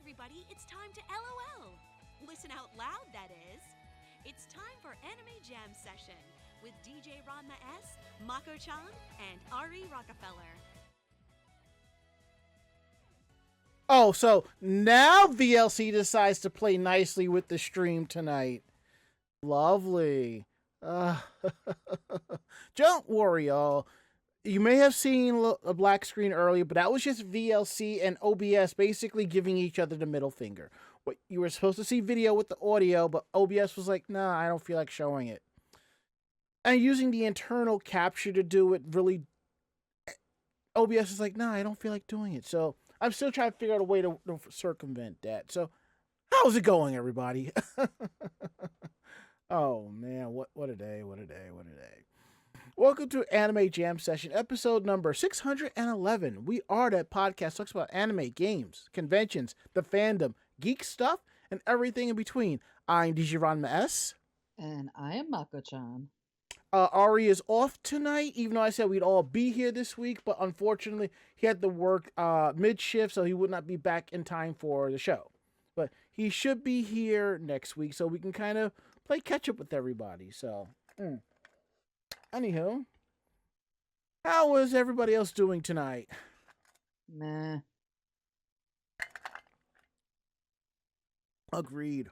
everybody, it's time to LOL. Listen out loud, that is. It's time for Anime Jam Session with DJ Ranma S, Mako-chan, and Ari Rockefeller. Oh, so now VLC decides to play nicely with the stream tonight. Lovely. Don't worry, y'all. You may have seen a black screen earlier, but that was just VLC and OBS basically giving each other the middle finger. What you were supposed to see video with the audio, but OBS was like, nah, I don't feel like showing it. And using the internal capture to do it, really, OBS is like, nah, I don't feel like doing it. So I'm still trying to figure out a way to circumvent that. So how's it going, everybody? Oh, man, what a day, what a day, what a day. Welcome to Anime Jam Session, episode number 611. We are that podcast talks about anime, games, conventions, the fandom, geek stuff, and everything in between. I'm DJ Ranma S. And I am Mako-chan. Ari is off tonight, even though I said we'd all be here this week, but unfortunately he had to work mid-shift, so he would not be back in time for the show. But he should be here next week, so we can kind of play catch-up with everybody. So, anywho, how is everybody else doing tonight? Meh. Agreed.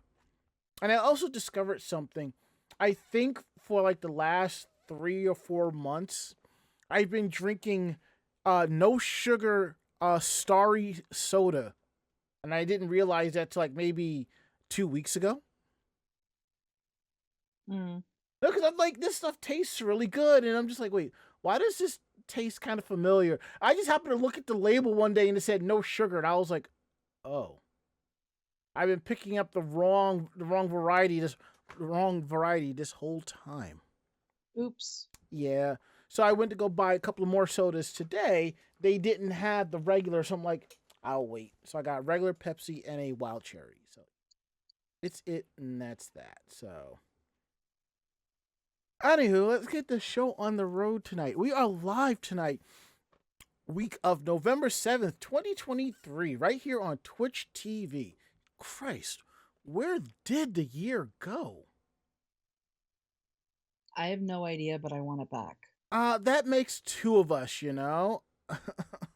And I also discovered something. I think for like the last 3 or 4 months, I've been drinking no sugar starry soda. And I didn't realize that till like maybe 2 weeks ago. Mm. No, because I'm like, this stuff tastes really good. And I'm just like, wait, why does this taste kind of familiar? I just happened to look at the label one day and it said no sugar. And I was like, oh. I've been picking up the wrong variety this whole time. Oops. Yeah. So I went to go buy a couple of more sodas today. They didn't have the regular, so I'm like, I'll wait. So I got regular Pepsi and a wild cherry. So it's it, and that's that. So anywho, let's get the show on the road tonight. We are live tonight, week of November 7th, 2023, right here on Twitch TV. Christ, where did the year go? I have no idea, but I want it back. That makes two of us, you know?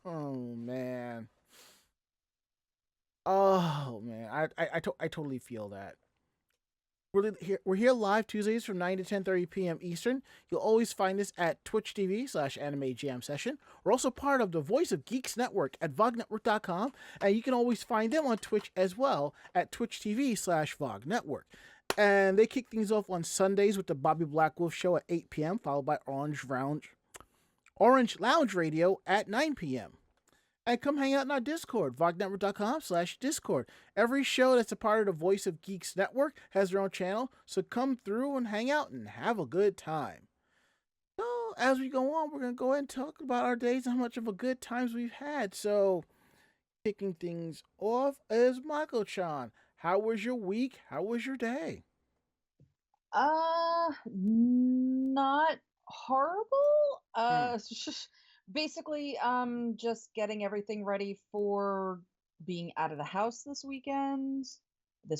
Oh, man. Oh, man. I totally feel that. We're here live Tuesdays from 9 to 10:30 p.m. Eastern. You'll always find us at Twitch TV/Anime Jam Session. We're also part of the Voice of Geeks Network at VogNetwork.com, and you can always find them on Twitch as well at Twitch TV/VogNetwork. And they kick things off on Sundays with the Bobby Black Wolf Show at 8 p.m., followed by Orange Lounge Radio at 9 p.m. And come hang out in our Discord, vognetwork.com/Discord. Every show that's a part of the Voice of Geeks Network has their own channel, so come through and hang out and have a good time. So, as we go on, we're going to go ahead and talk about our days and how much of a good times we've had. So, kicking things off is Mako-chan. How was your week? How was your day? Not horrible. Basically, just getting everything ready for being out of the house this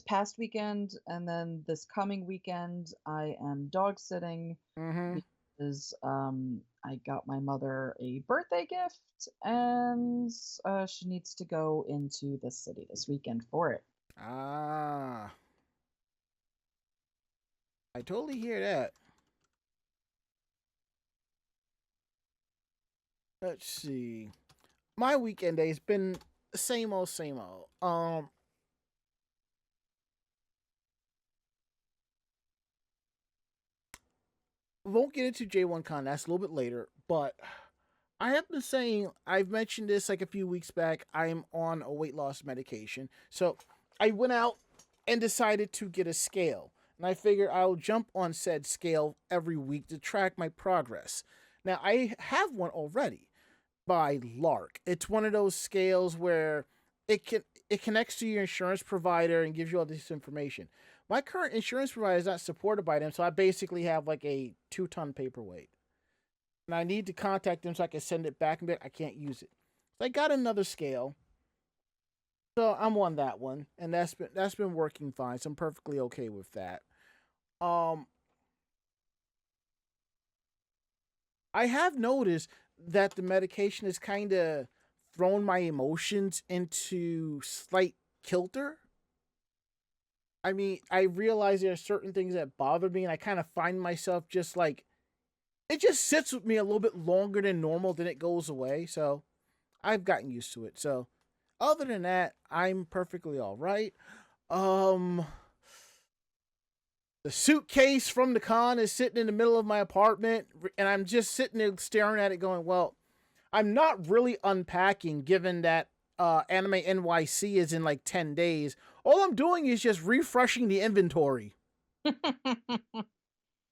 past weekend, and then this coming weekend, I am dog sitting because I got my mother a birthday gift, and she needs to go into the city this weekend for it. I totally hear that. Let's see. My weekend day's been same old, same old. Won't get into J1Con, that's a little bit later, but I have been saying, I've mentioned this like a few weeks back, I'm on a weight loss medication. So I went out and decided to get a scale. And I figure I'll jump on said scale every week to track my progress. Now, I have one already by Lark. It's one of those scales where it connects to your insurance provider and gives you all this information. My current insurance provider is not supported by them, so I basically have like a 2-ton paperweight. And I need to contact them so I can send it back and be like, I can't use it. So I got another scale. So I'm on that one, and that's been working fine. So I'm perfectly okay with that. Um, I have noticed that the medication has kind of thrown my emotions into slight kilter. I mean, I realize there are certain things that bother me, and I kind of find myself just like it just sits with me a little bit longer than normal, then it goes away. So I've gotten used to it. So other than that, I'm perfectly all right. Um, the suitcase from the con is sitting in the middle of my apartment, and I'm just sitting there staring at it, going, "Well, I'm not really unpacking, given that Anime NYC is in like 10 days. All I'm doing is just refreshing the inventory.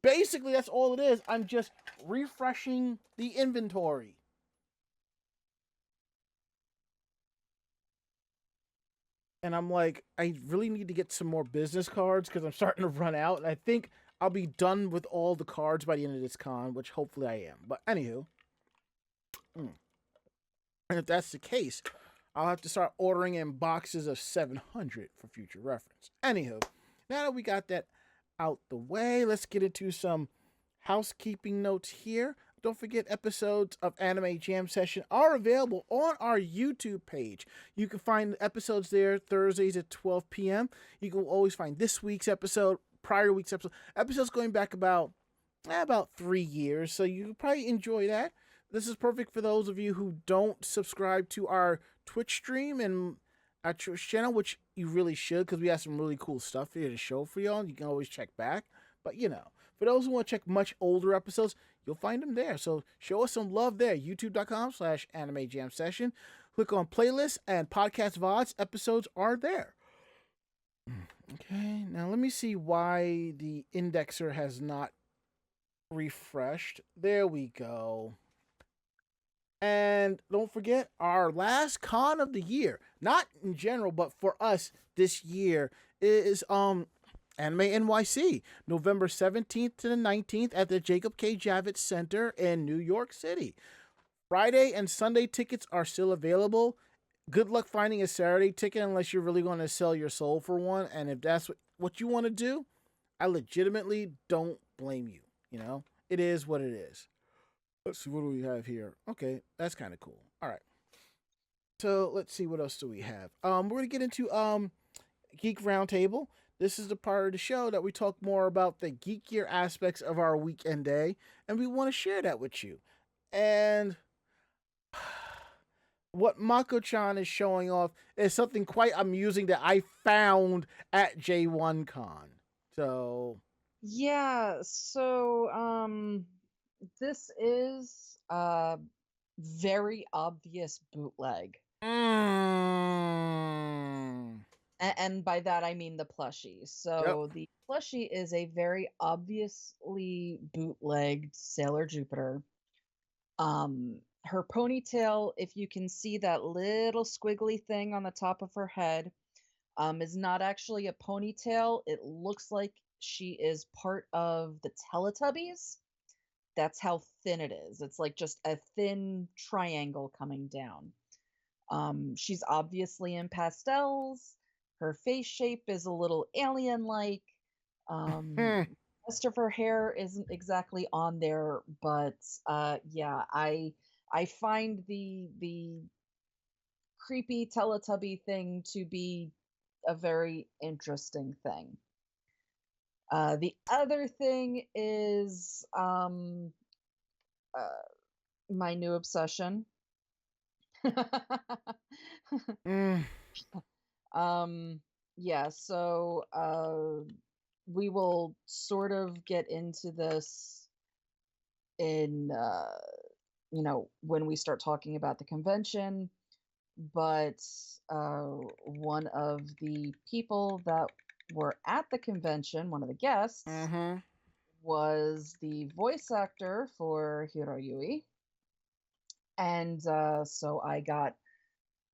Basically, that's all it is. I'm just refreshing the inventory." And I'm like, I really need to get some more business cards because I'm starting to run out. And I think I'll be done with all the cards by the end of this con, which hopefully I am. But anywho, and if that's the case, I'll have to start ordering in boxes of 700 for future reference. Anywho, now that we got that out the way, let's get into some housekeeping notes here. Don't forget, episodes of Anime Jam Session are available on our YouTube page. You can find episodes there Thursdays at 12 p.m. You can always find this week's episode, prior week's episode, episodes going back about 3 years. So you can probably enjoy that. This is perfect for those of you who don't subscribe to our Twitch stream and our Twitch channel, which you really should, because we have some really cool stuff here to show for y'all. You can always check back. But for those who want to check much older episodes, you'll find them there. So show us some love there. YouTube.com/Anime Jam Session. Click on playlists and podcast VODs. Episodes are there. Okay, now let me see why the indexer has not refreshed. There we go. And don't forget, our last con of the year, not in general, but for us this year, is Anime NYC, November 17th to the 19th at the Jacob K. Javits Center in New York City. Friday and Sunday tickets are still available. Good luck finding a Saturday ticket unless you're really going to sell your soul for one. And if that's what you want to do, I legitimately don't blame you. It is what it is. Let's see, what do we have here? Okay, that's kind of cool. All right. So let's see, what else do we have? We're gonna get into Geek Roundtable. This is the part of the show that we talk more about the geekier aspects of our weekend day, and we want to share that with you. And what Mako-chan is showing off is something quite amusing that I found at J1Con. So Yeah, so this is a very obvious bootleg. And by that I mean the plushie. So Yep. the plushie is a very obviously bootlegged Sailor Jupiter. Her ponytail, if you can see that little squiggly thing on the top of her head, is not actually a ponytail. It looks like she is part of the Teletubbies. That's how thin it is. It's like just a thin triangle coming down. She's obviously in pastels. Her face shape is a little alien-like. Most of her hair isn't exactly on there, but yeah, I find the creepy Teletubby thing to be a very interesting thing. The other thing is my new obsession. Mm. Yeah, so we will sort of get into this in when we start talking about the convention, but one of the people that were at the convention, one of the guests, Mm-hmm. was the voice actor for Hiroyui. And so I got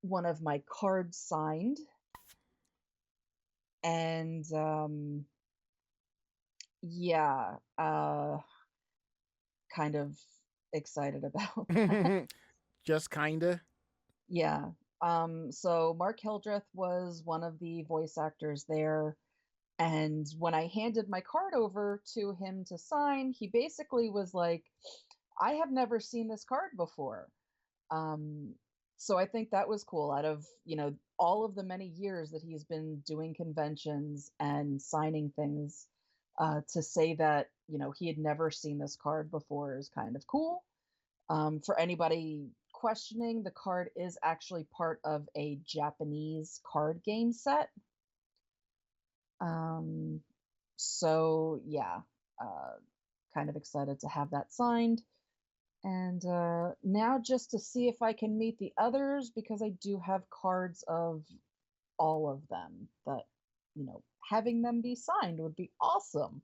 one of my cards signed. And yeah, kind of excited about that. Just kinda. Yeah. So Mark Hildreth was one of the voice actors there. And when I handed my card over to him to sign, he basically was like, I have never seen this card before. Um, so I think that was cool. Out of, all of the many years that he's been doing conventions and signing things, to say that, he had never seen this card before is kind of cool. For anybody questioning, the card is actually part of a Japanese card game set. Um, so yeah, uh, kind of excited to have that signed. And now just to see if I can meet the others, because I do have cards of all of them that, having them be signed would be awesome.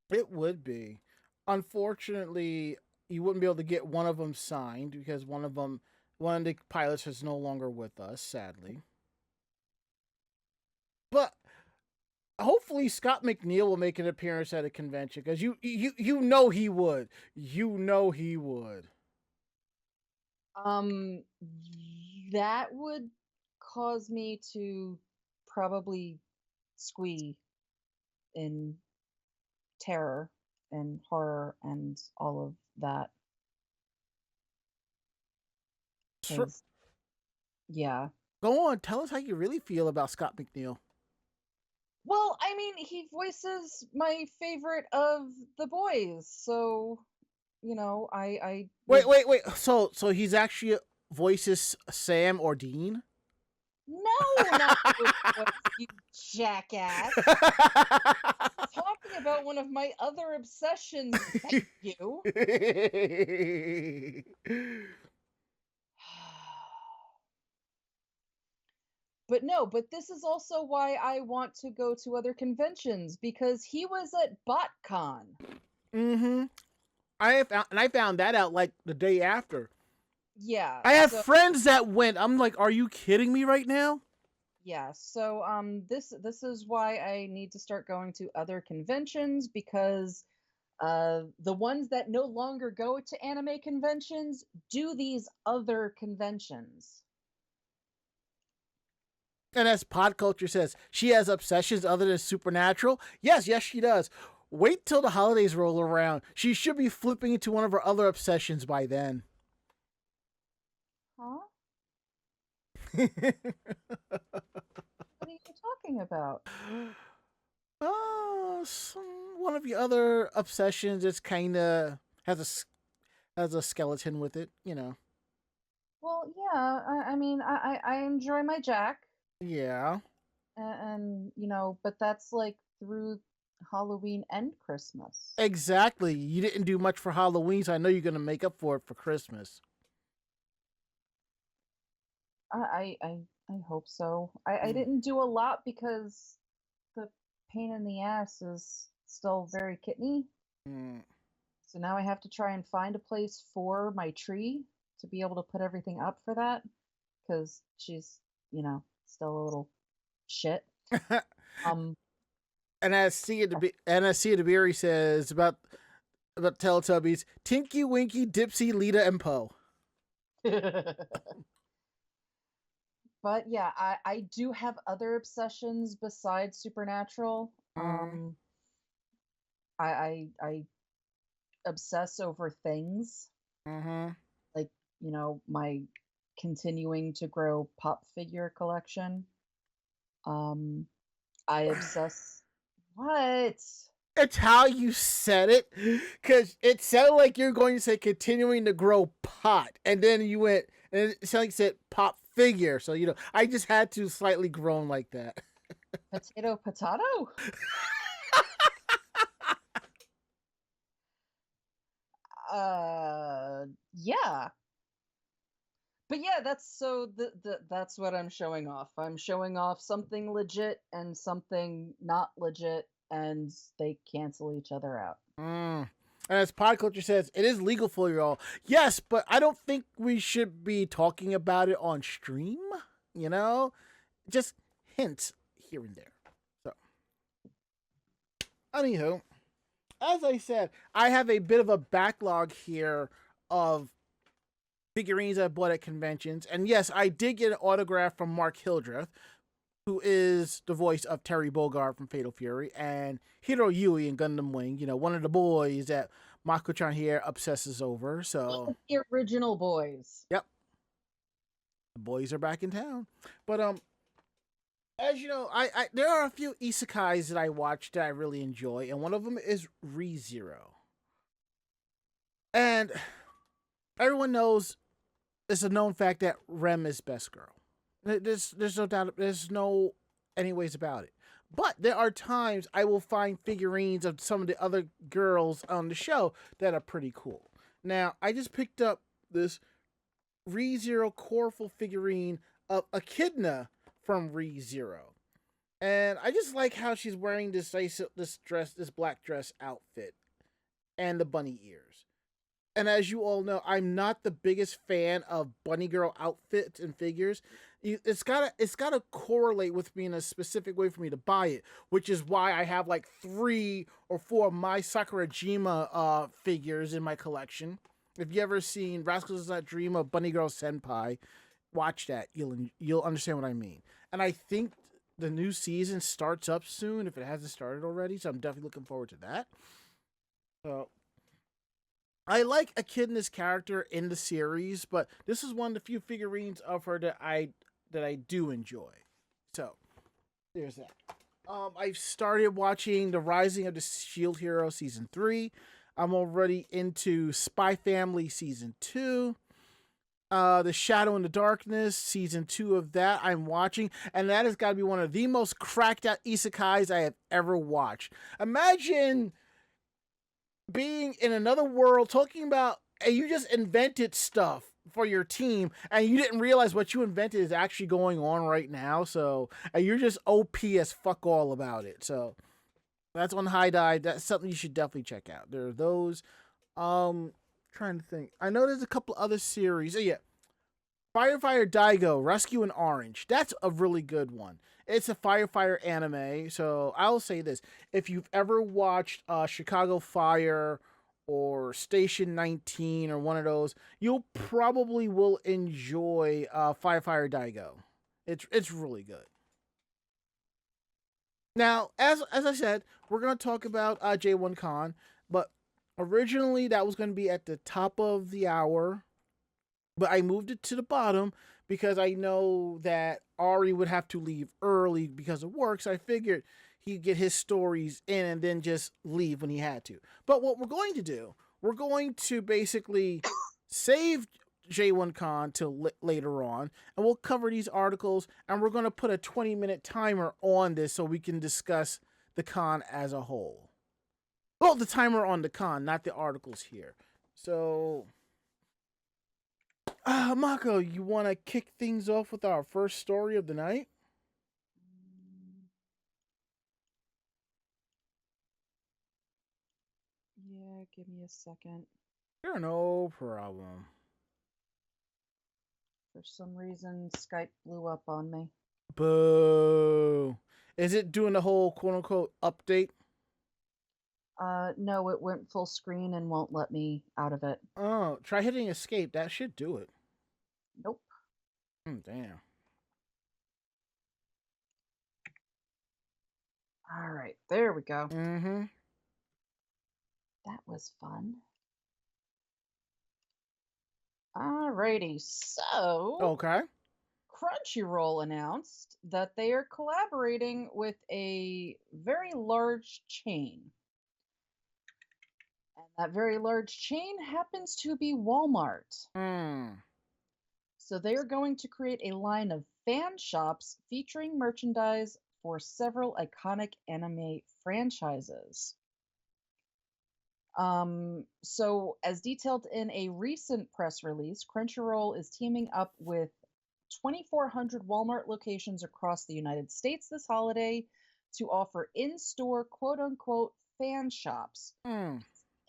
It would be. Unfortunately, you wouldn't be able to get one of them signed because one of the pilots is no longer with us, sadly. But hopefully Scott McNeil will make an appearance at a convention because you know he would. You know he would. Um, that would cause me to probably squee in terror and horror and all of that. Sure. 'Cause, yeah. Go on, tell us how you really feel about Scott McNeil. Well, I mean, he voices my favorite of the boys, so I would. Wait. So he's actually voices Sam or Dean? No, not those boys, you jackass. Talking about one of my other obsessions, thank you. But this is also why I want to go to other conventions, because he was at BotCon. Mm-hmm. I found that out like the day after. Yeah. I have friends that went. I'm like, are you kidding me right now? Yeah. So this is why I need to start going to other conventions, because the ones that no longer go to anime conventions do these other conventions. And as Pod Culture says, she has obsessions other than supernatural. Yes, she does. Wait till the holidays roll around. She should be flipping into one of her other obsessions by then. Huh? What are you talking about? Oh, one of the other obsessions is kind of has a skeleton with it, Well, yeah. I mean, I enjoy my Jack. Yeah. And but that's like through Halloween and Christmas. Exactly. You didn't do much for Halloween, so I know you're gonna make up for it for Christmas. I hope so. I didn't do a lot because the pain in the ass is still very kidney. Mm. So now I have to try and find a place for my tree to be able to put everything up for that, because she's, still a little shit. Um And as Sia DeBerry says about Teletubbies, Tinky, Winky, Dipsy, Lita, and Poe. But yeah, I do have other obsessions besides supernatural. I obsess over things. Mm-hmm. Like, my continuing to grow pop figure collection. I obsess. What? It's how you said it, because it sounded like you're going to say continuing to grow pot, and then you went, and it sounded like you said pop figure. So I just had to slightly groan like that. Potato. Yeah. But yeah, that's what I'm showing off. I'm showing off something legit and something not legit, and they cancel each other out. And as Pod Culture says, it is legal for you all. Yes, but I don't think we should be talking about it on stream. Just hints here and there. So, anywho, as I said, I have a bit of a backlog here of figurines I bought at conventions. And yes, I did get an autograph from Mark Hildreth, who is the voice of Terry Bogard from Fatal Fury, and Hiro Yui in Gundam Wing, one of the boys that Mako-chan here obsesses over. So, The original boys. yep, the boys are back in town. But as you know, I there are a few isekais that I watch that I really enjoy, and one of them is ReZero. And everyone knows it's a known fact that Rem is best girl. There's no doubt. There's no any ways about it. But there are times I will find figurines of some of the other girls on the show that are pretty cool. Now, I just picked up this ReZero Corful figurine of Echidna from ReZero. And I just like how she's wearing this black dress outfit and the bunny ears. And as you all know, I'm not the biggest fan of bunny girl outfits and figures. It's gotta correlate with me in a specific way for me to buy it, which is why I have like 3 or 4 of my Sakurajima figures in my collection. If you ever seen Rascals Does Not Dream of Bunny Girl Senpai, watch that. You'll understand what I mean. And I think the new season starts up soon, if it hasn't started already. So I'm definitely looking forward to that. So I like Echidna's character in the series, but this is one of the few figurines of her that I do enjoy. So there's that. I've started watching The Rising of the Shield Hero season 3. I'm already into Spy Family season 2. The Shadow in the Darkness season 2 of that I'm watching, and that has got to be one of the most cracked out isekais I have ever watched. Imagine being in another world talking about, and you just invented stuff for your team and you didn't realize what you invented is actually going on right now. So, and you're just OP as fuck all about it. So that's on High Dive. That's something you should definitely check out. There are those. Trying to think. I know there's a couple other series. Oh, yeah. Firefighter Daigo, Rescue in Orange. That's a really good one. It's a firefighter anime. So I'll say this. If you've ever watched Chicago Fire or Station 19 or one of those, you'll probably will enjoy Firefighter Daigo. It's really good. Now, as I said, we're going to talk about J1 Con, but originally that was going to be at the top of the hour, but I moved it to the bottom because I know that Ari would have to leave early because of work, so I figured he'd get his stories in and then just leave when he had to. But what we're going to do, we're going to basically save J1 Con till later on, and we'll cover these articles, and we're going to put a 20-minute timer on this so we can discuss the con as a whole. Well, the timer on the con, not the articles here. So, Mako, you want to kick things off with our first story of the night? Yeah, give me a second. Sure, no problem. For some reason, Skype blew up on me. Boo. Is it doing the whole quote-unquote update? No, it went full screen and won't let me out of it. Oh, try hitting escape. That should do it. Nope. Damn. All right, there we go. Mm-hmm. That was fun. Alrighty, so Okay. Crunchyroll announced that they are collaborating with a very large chain. And that very large chain happens to be Walmart. So they are going to create a line of fan shops featuring merchandise for several iconic anime franchises. So as detailed in a recent press release, Crunchyroll is teaming up with 2,400 Walmart locations across the United States this holiday to offer in-store quote-unquote fan shops.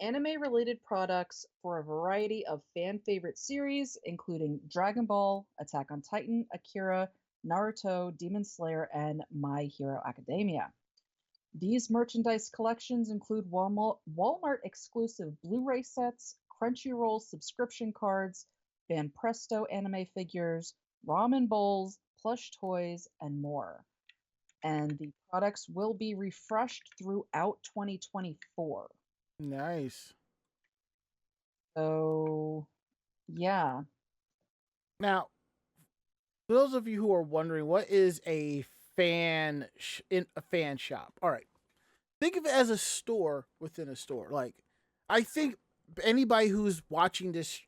Anime-related products for a variety of fan-favorite series, including Dragon Ball, Attack on Titan, Akira, Naruto, Demon Slayer, and My Hero Academia. These merchandise collections include Walmart exclusive Blu-ray sets, Crunchyroll subscription cards, Banpresto anime figures, ramen bowls, plush toys, and more. And the products will be refreshed throughout 2024. Nice. So, yeah. Now, for those of you who are wondering, what is a in a fan shop? All right, think of it as a store within a store. Like, I think anybody who's watching this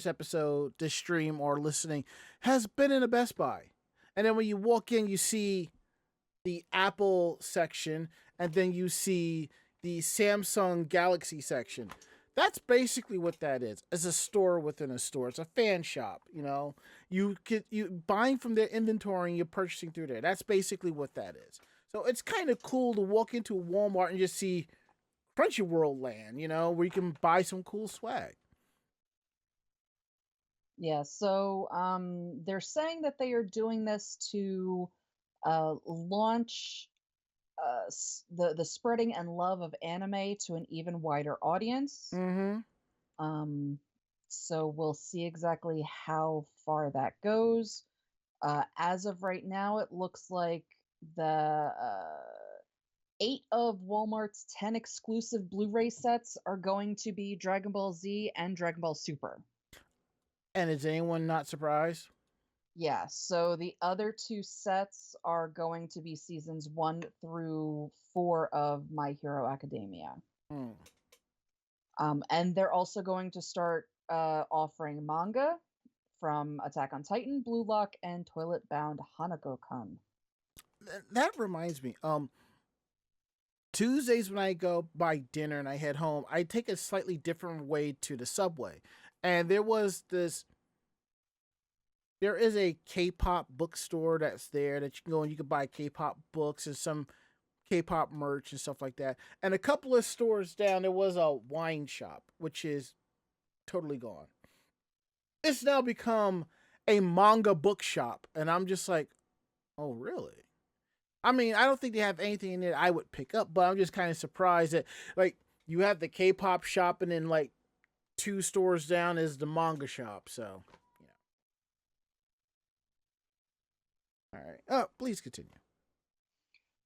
episode, this stream, or listening has been in a Best Buy, and then when you walk in, you see the Apple section, and then you see the Samsung Galaxy section. That's basically what that is. It's a store within a store. It's a fan shop. You know, you buying from their inventory and you're purchasing through there. That's basically what that is. So it's kind of cool to walk into a Walmart and just see Crunchyroll land. You know, where you can buy some cool swag. Yeah, so they're saying that they are doing this to launch the spreading and love of anime to an even wider audience. Mm-hmm. So we'll see exactly how far that goes. As of right now, it looks like the 8 of Walmart's 10 exclusive Blu-ray sets are going to be Dragon Ball Z and Dragon Ball Super. And is anyone not surprised? Yeah, so the other 2 sets are going to be seasons 1 through 4 of My Hero Academia. And they're also going to start offering manga from Attack on Titan, Blue Lock, and Toilet Bound Hanako-kun. That reminds me. Tuesdays when I go buy dinner and I head home, I take a slightly different way to the subway. And there is a K-pop bookstore that's there that you can go and you can buy K-pop books and some K-pop merch and stuff like that. And a couple of stores down, there was a wine shop, which is totally gone. It's now become a manga bookshop. And I'm just like, oh, really? I mean, I don't think they have anything in there I would pick up, but I'm just kind of surprised that, like, you have the K-pop shop and then, like, 2 stores down is the manga shop. So, yeah. All right. Oh, please continue.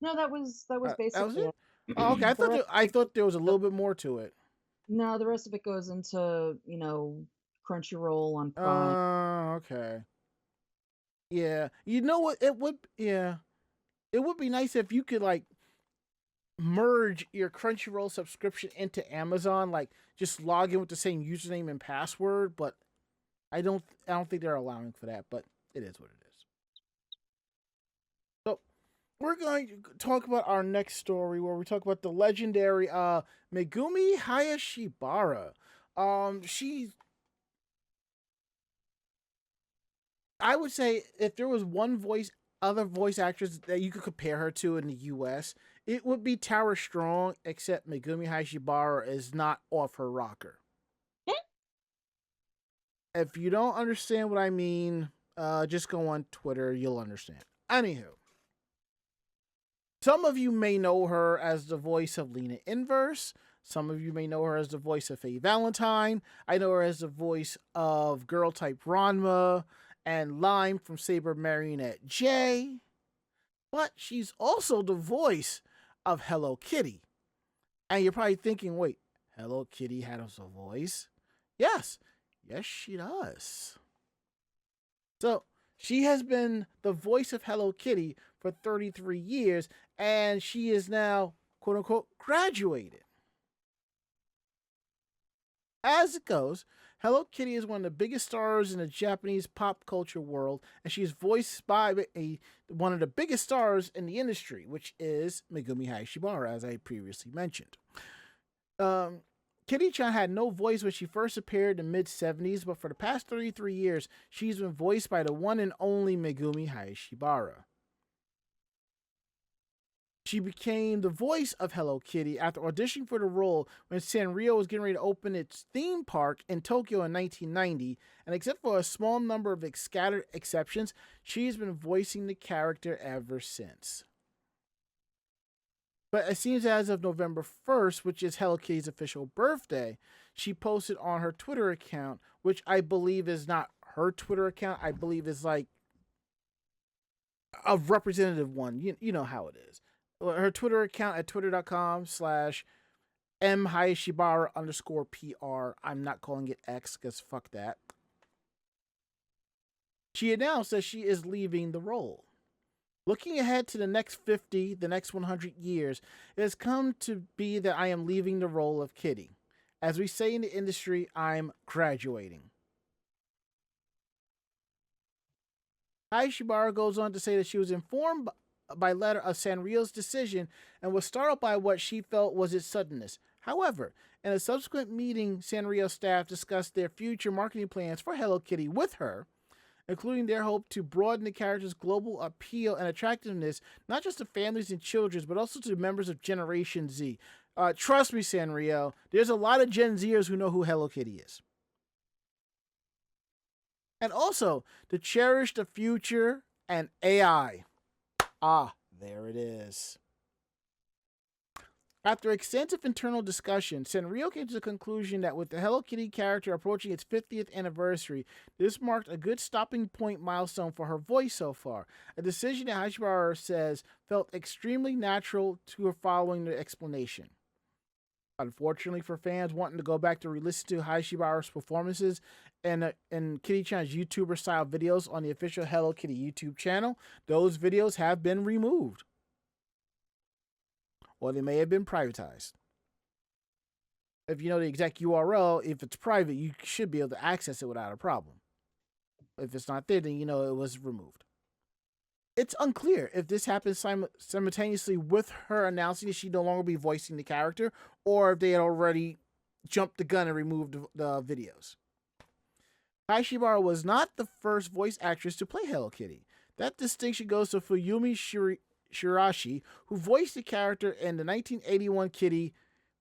No, that was That was basically it? it. Oh, okay. I thought there was a little bit more to it. No, the rest of it goes into, Crunchyroll on Prime. Okay. Yeah. You know what? It would be nice if you could, like, merge your Crunchyroll subscription into Amazon, like just log in with the same username and password, but I don't think they're allowing for that, but it is what it is. So we're going to talk about our next story where we talk about the legendary Megumi Hayashibara. I would say if there was one other voice actress that you could compare her to in the US, it would be Tara Strong, except Megumi Hayashibara is not off her rocker. If you don't understand what I mean, just go on Twitter, you'll understand. Anywho, some of you may know her as the voice of Lena Inverse. Some of you may know her as the voice of Faye Valentine. I know her as the voice of Girl Type Ranma and Lime from Saber Marionette J. But she's also the voice of Hello Kitty. And you're probably thinking, wait, Hello Kitty has a voice? Yes, she does. So she has been the voice of Hello Kitty for 33 years, and she is now, quote unquote, graduated. As it goes, Hello Kitty is one of the biggest stars in the Japanese pop culture world, and she is voiced by one of the biggest stars in the industry, which is Megumi Hayashibara, as I previously mentioned. Kitty-chan had no voice when she first appeared in the mid-70s, but for the past 33 years, she's been voiced by the one and only Megumi Hayashibara. She became the voice of Hello Kitty after auditioning for the role when Sanrio was getting ready to open its theme park in Tokyo in 1990, and except for a small number of scattered exceptions, she's been voicing the character ever since. But it seems as of November 1st, which is Hello Kitty's official birthday, she posted on her Twitter account, which I believe is not her Twitter account. I believe is like a representative one. You know how it is. Her Twitter account at twitter.com/M Hayashibara_PR. I'm not calling it X because fuck that. She announced that she is leaving the role. Looking ahead to the next 50, the next 100 years, it has come to be that I am leaving the role of Kitty. As we say in the industry, I'm graduating. Hayashibara goes on to say that she was informed by letter of Sanrio's decision and was startled by what she felt was its suddenness. However, in a subsequent meeting, Sanrio staff discussed their future marketing plans for Hello Kitty with her, including their hope to broaden the character's global appeal and attractiveness, not just to families and children, but also to members of Generation Z. Trust me, Sanrio, there's a lot of Gen Zers who know who Hello Kitty is. And also, to cherish the future and AI. Ah, there it is. After extensive internal discussion, Sanrio came to the conclusion that with the Hello Kitty character approaching its 50th anniversary, this marked a good stopping point milestone for her voice so far, a decision that Hayashibara says felt extremely natural to her following the explanation. Unfortunately for fans wanting to go back to re-listen to Hayashibara's performances and Kitty-chan's YouTuber-style videos on the official Hello Kitty YouTube channel, those videos have been removed. Or they may have been privatized. If you know the exact URL, if it's private, you should be able to access it without a problem. If it's not there, then you know it was removed. It's unclear if this happens simultaneously with her announcing that she'd no longer be voicing the character, or if they had already jumped the gun and removed the videos. Hayashibara was not the first voice actress to play Hello Kitty. That distinction goes to Fuyumi Shirashi, who voiced the character in the 1981 Kitty,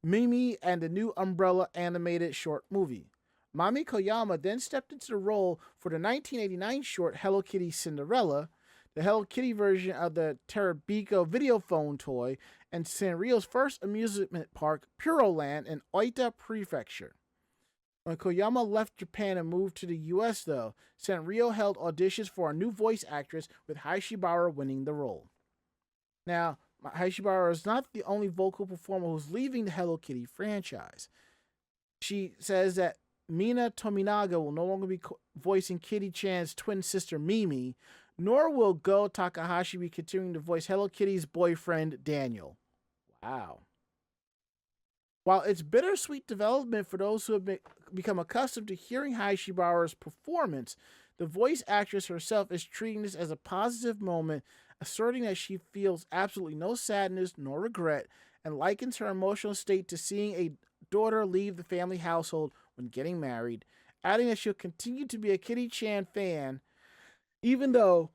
Mimi, and the new Umbrella animated short movie. Mami Koyama then stepped into the role for the 1989 short Hello Kitty Cinderella, the Hello Kitty version of the Terabiko video phone toy, and Sanrio's first amusement park, Puroland, in Oita Prefecture. When Koyama left Japan and moved to the US, though, Sanrio held auditions for a new voice actress, with Hayashibara winning the role. Now, Hayashibara is not the only vocal performer who's leaving the Hello Kitty franchise. She says that Mina Tominaga will no longer be voicing Kitty-chan's twin sister Mimi, nor will Go Takahashi be continuing to voice Hello Kitty's boyfriend Daniel. Wow. While it's bittersweet development for those who have become accustomed to hearing Hayashibara's performance, the voice actress herself is treating this as a positive moment, asserting that she feels absolutely no sadness nor regret, and likens her emotional state to seeing a daughter leave the family household when getting married, adding that she'll continue to be a Kitty-chan fan, even though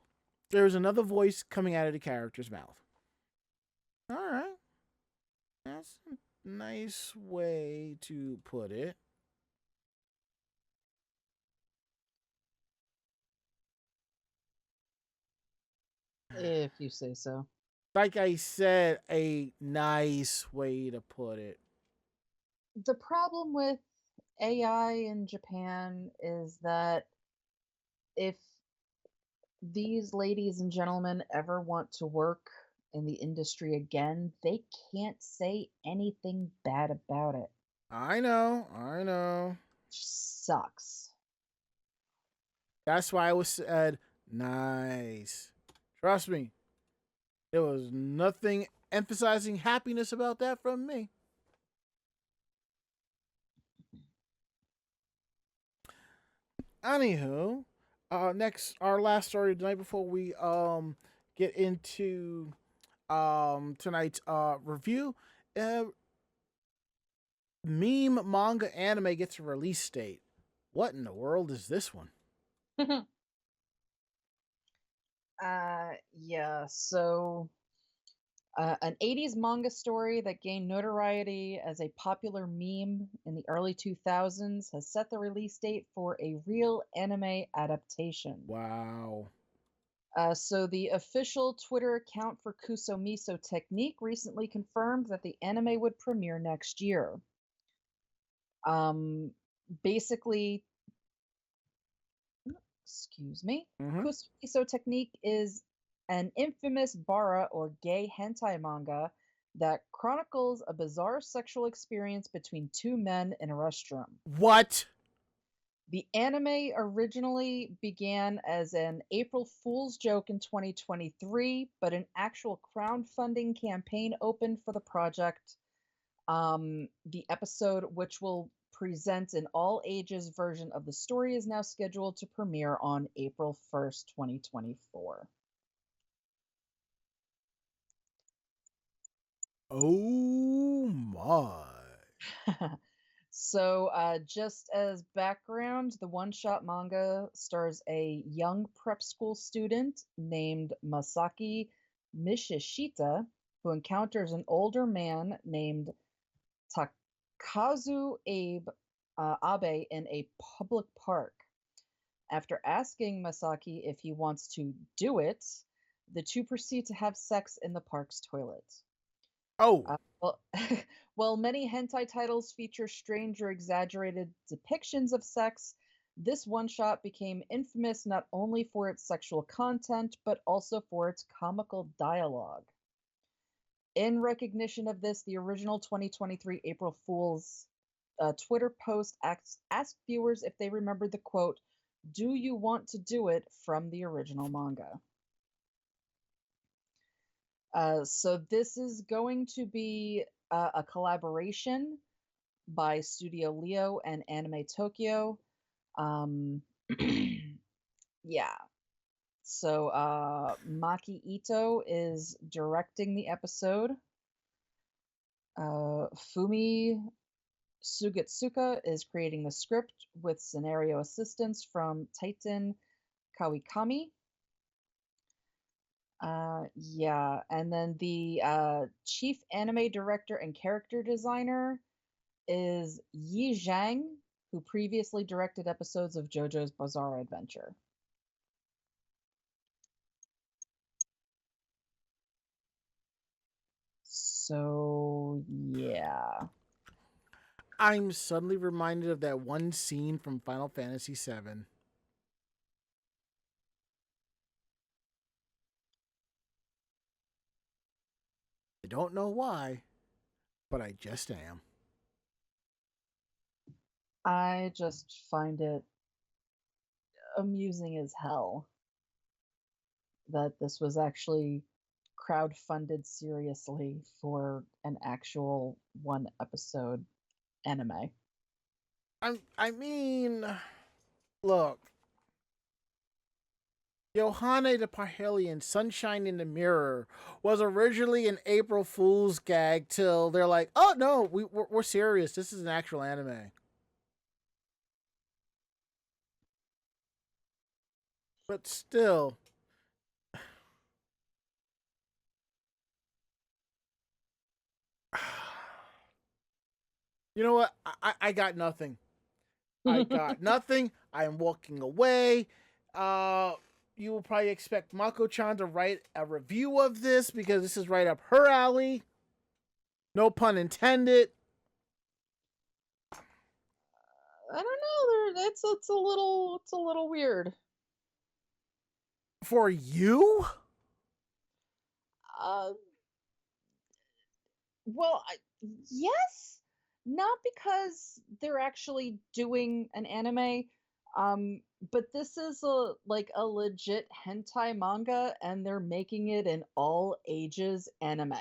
there is another voice coming out of the character's mouth. All right. That's a nice way to put it. If you say so. Like I said, a nice way to put it. The problem with AI in Japan is that if these ladies and gentlemen ever want to work in the industry again, they can't say anything bad about it. I know. Sucks. That's why I was said nice. Trust me. There was nothing emphasizing happiness about that from me. Anywho, next, our last story tonight before we get into tonight's review. Meme manga anime gets a release date. What in the world is this one? Yeah, so an 80s manga story that gained notoriety as a popular meme in the early 2000s has set the release date for a real anime adaptation. Wow. So the official Twitter account for Kusomiso Technique recently confirmed that the anime would premiere next year. Um, basically, excuse me, Mm-hmm. Kusumiso Technique is an infamous bara or gay hentai manga that chronicles a bizarre sexual experience between two men in a restroom. What? The anime originally began as an April Fool's joke in 2023, but an actual crowdfunding campaign opened for the project. The episode, which will present an all ages version of the story, is now scheduled to premiere on April 1st, 2024. Oh my. So, just as background, the one shot manga stars a young prep school student named Masaki Mishishita who encounters an older man named Takazu Abe in a public park. After asking Masaki if he wants to do it, the two proceed to have sex in the park's toilet. Oh. Well, while many hentai titles feature strange or exaggerated depictions of sex, this one shot became infamous not only for its sexual content, but also for its comical dialogue. In recognition of this, the original 2023 April Fool's Twitter post asked viewers if they remembered the quote, "Do you want to do it?" from the original manga. So this is going to be a collaboration by Studio Leo and Anime Tokyo. Yeah. So Maki Ito is directing the episode. Fumi Sugetsuka is creating the script with scenario assistance from Titan Kawikami. Yeah, and then the chief anime director and character designer is Yi Zhang, who previously directed episodes of JoJo's Bizarre Adventure. So, yeah. I'm suddenly reminded of that one scene from Final Fantasy VII. I don't know why, but I just am. I just find it amusing as hell that this was actually crowdfunded seriously for an actual one episode anime. I mean, look. Yohane the Parhelion, Sunshine in the Mirror, was originally an April Fool's gag till they're like, oh no, we're serious. This is an actual anime. But still. You know what? I got nothing. I got nothing. I am walking away. You will probably expect Mako-chan to write a review of this because this is right up her alley. No pun intended. I don't know. It's a little weird. For you? Uh, well, yes, not because they're actually doing an anime, but this is a legit hentai manga, and they're making it an all ages anime.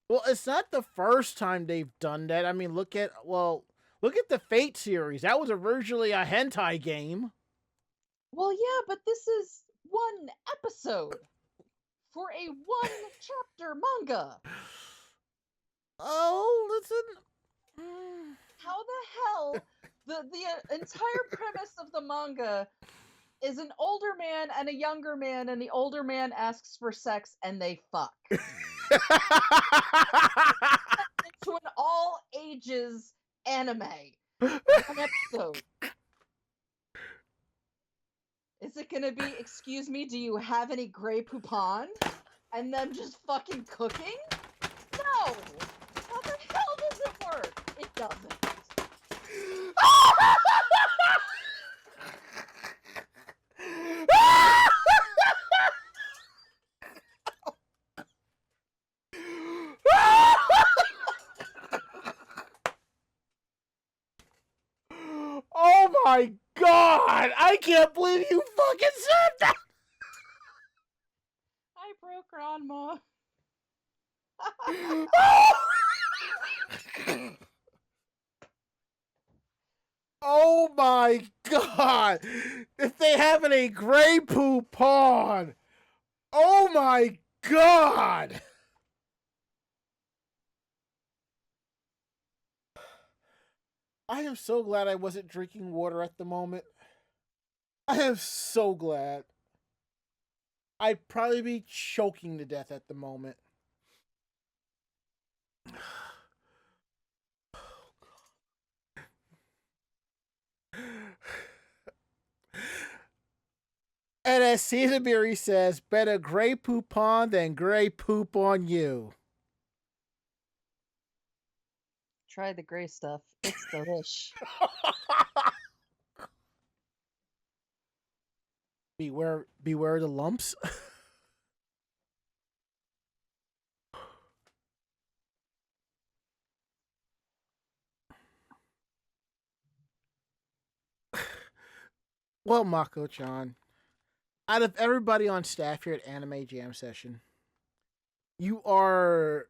Well, it's not the first time they've done that. I mean, look at the Fate series. That was originally a hentai game. Well, yeah, but this is one episode for a one chapter manga. Oh, listen. How the hell the entire premise of the manga is an older man and a younger man, and the older man asks for sex and they fuck. Into an all ages anime. One episode. Is it gonna be, excuse me, do you have any Grey Poupon? And them just fucking cooking? No! How the hell does it work? It doesn't. my god! I can't believe you fucking said that! I broke Ranma. Oh my god! If they have a Grey Poupon! Oh my god! I am so glad I wasn't drinking water at the moment. I am so glad. I'd probably be choking to death at the moment. And as Caesarberry says, better Grey Poupon than Grey Poop on you. Try the gray stuff. It's delish. Beware the lumps. Well, Mako-chan, out of everybody on staff here at Anime Jam Session, you are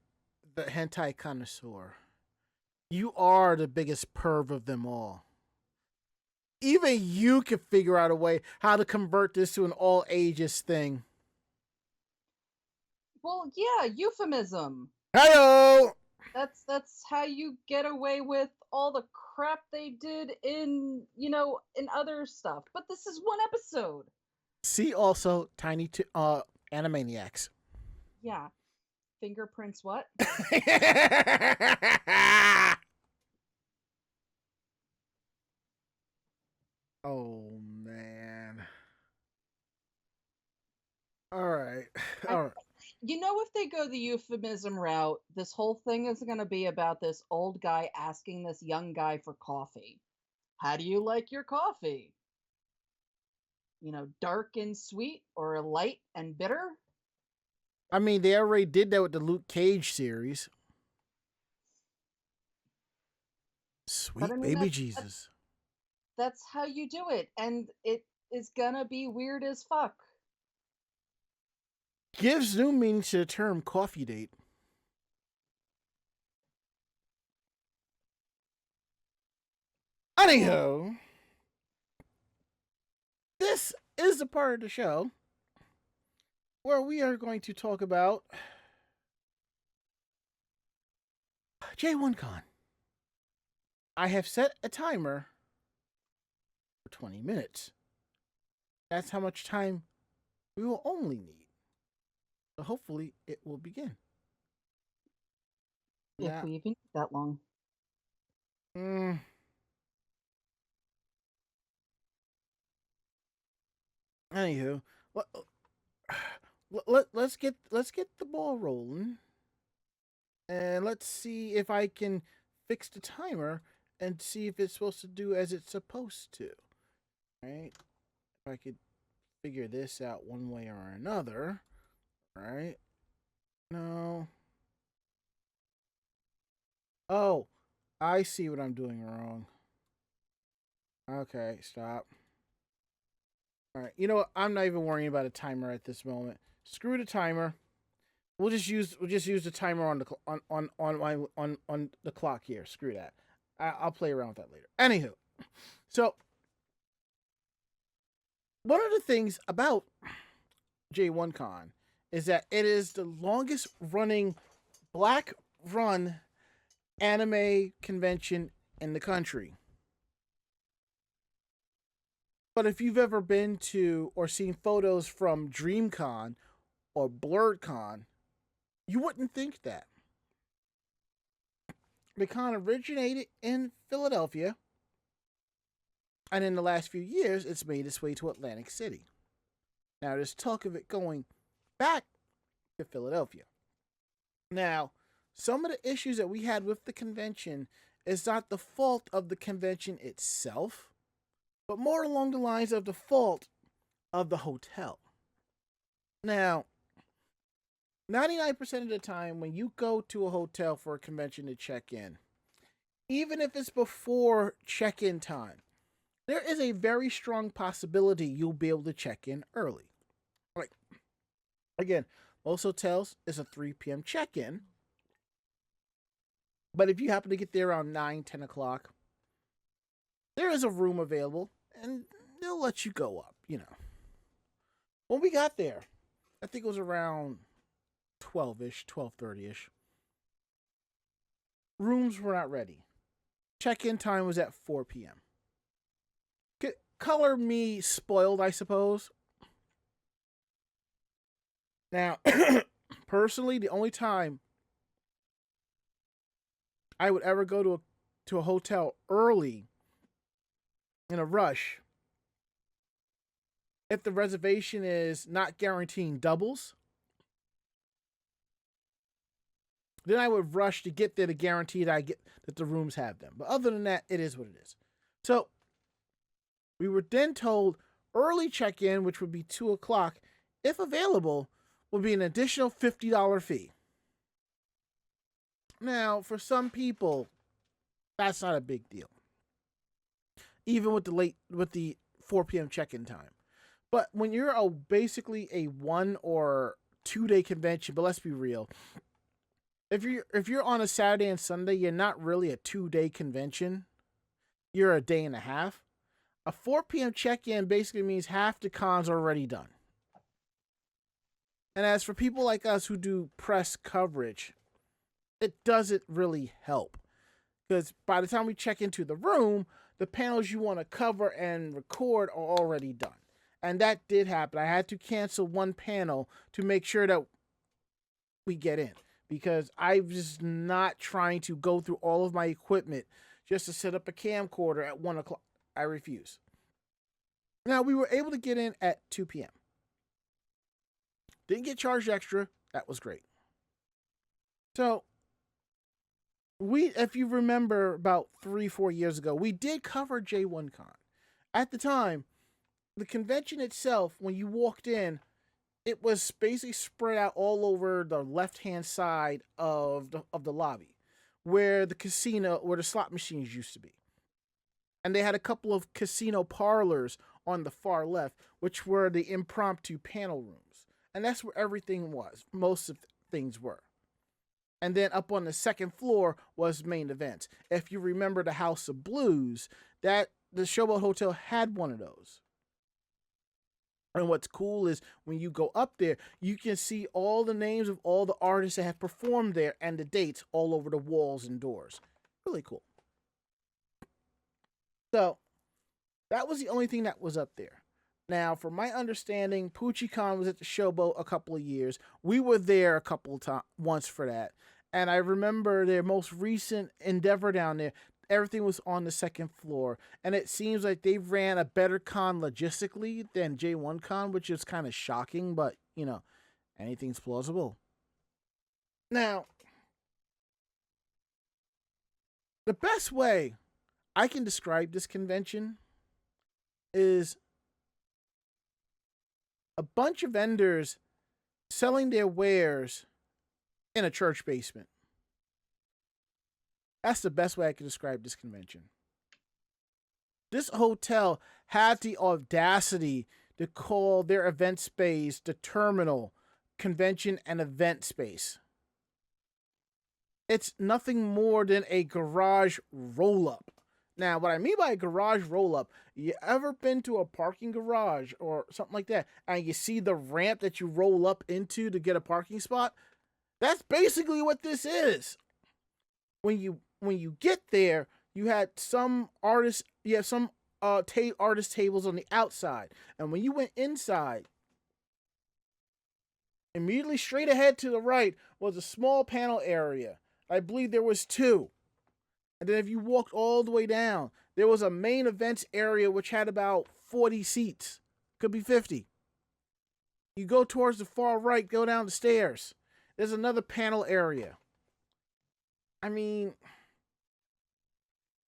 the hentai connoisseur. You are the biggest perv of them all. Even you can figure out a way how to convert this to an all ages thing. Well, yeah, euphemism. Heyo! That's how you get away with all the crap they did in other stuff. But this is one episode. See also Tiny Animaniacs. Yeah. Fingerprints what? Oh man. All right. All right. If they go the euphemism route, this whole thing is going to be about this old guy asking this young guy for coffee. How do you like your coffee? Dark and sweet or light and bitter? I mean, they already did that with the Luke Cage series. Sweet baby Jesus. That's how you do it, and it is gonna be weird as fuck. Gives new meaning to the term coffee date. Anyhow, this is the part of the show where we are going to talk about J1Con. I have set a timer for 20 minutes. That's how much time we will only need. So hopefully it will begin. If we even need that long. Anywho, let's get the ball rolling, and let's see if I can fix the timer and see if it's supposed to do as it's supposed to. Right? If I could figure this out one way or another. Right? No. Oh, I see what I'm doing wrong. Okay, stop. All right, you know what? I'm not even worrying about a timer at this moment. Screw the timer. We'll just use the timer on the clock here. Screw that. I'll play around with that later. Anywho, so one of the things about J1Con is that it is the longest running black run anime convention in the country. But if you've ever been to or seen photos from DreamCon or BlurredCon, you wouldn't think that. The con originated in Philadelphia, and in the last few years, it's made its way to Atlantic City. Now, there's talk of it going back to Philadelphia. Now, some of the issues that we had with the convention is not the fault of the convention itself, but more along the lines of the fault of the hotel. Now, 99% of the time when you go to a hotel for a convention to check in, even if it's before check-in time, there is a very strong possibility you'll be able to check in early. Like, again, most hotels is a 3 p.m. check-in. But if you happen to get there around 9, 10 o'clock, there is a room available and they'll let you go up, you know. When we got there, I think it was around 12-ish, 12:30-ish. Rooms were not ready. Check-in time was at 4 p.m. Color me spoiled, I suppose. Now, personally, the only time I would ever go to a hotel early in a rush, if the reservation is not guaranteeing doubles, then I would rush to get there to guarantee that that the rooms have them. But other than that, it is what it is. So we were then told early check-in, which would be 2 o'clock, if available, would be an additional $50 fee. Now, for some people, that's not a big deal, even with the 4 p.m. check-in time. But when you're basically a 1 or 2 day convention, but let's be real, if you're on a Saturday and Sunday, you're not really a 2 day convention. You're a day and a half. A 4 p.m. check-in basically means half the con's already done. And as for people like us who do press coverage, it doesn't really help. Because by the time we check into the room, the panels you want to cover and record are already done. And that did happen. I had to cancel one panel to make sure that we get in. Because I'm just not trying to go through all of my equipment just to set up a camcorder at 1 o'clock. I refuse. Now, we were able to get in at 2 p.m. Didn't get charged extra. That was great. So, if you remember about 3-4 years ago, we did cover J1Con. At the time, the convention itself, when you walked in, it was basically spread out all over the left-hand side of the lobby, where the casino, where the slot machines used to be. And they had a couple of casino parlors on the far left, which were the impromptu panel rooms. And that's where everything was. Most of things were. And then up on the second floor was main events. If you remember the House of Blues, the Showboat Hotel had one of those. And what's cool is when you go up there, you can see all the names of all the artists that have performed there and the dates all over the walls and doors. Really cool. So, that was the only thing that was up there. Now, from my understanding, Poochie-Con was at the Showboat a couple of years. We were there a couple of times, once for that. And I remember their most recent endeavor down there, everything was on the second floor. And it seems like they ran a better con logistically than J1Con, which is kind of shocking, but, you know, anything's plausible. Now, the best way I can describe this convention is a bunch of vendors selling their wares in a church basement. That's the best way I can describe this convention. This hotel had the audacity to call their event space the Terminal Convention and Event Space. It's nothing more than a garage roll-up. Now, what I mean by a garage roll-up, you ever been to a parking garage or something like that, and you see the ramp that you roll up into to get a parking spot? That's basically what this is. When you get there, you had some artists, artist tables on the outside, and when you went inside, immediately straight ahead to the right was a small panel area. I believe there was 2. And then if you walked all the way down, there was a main events area which had about 40 seats. Could be 50. You go towards the far right, go down the stairs. There's another panel area. I mean,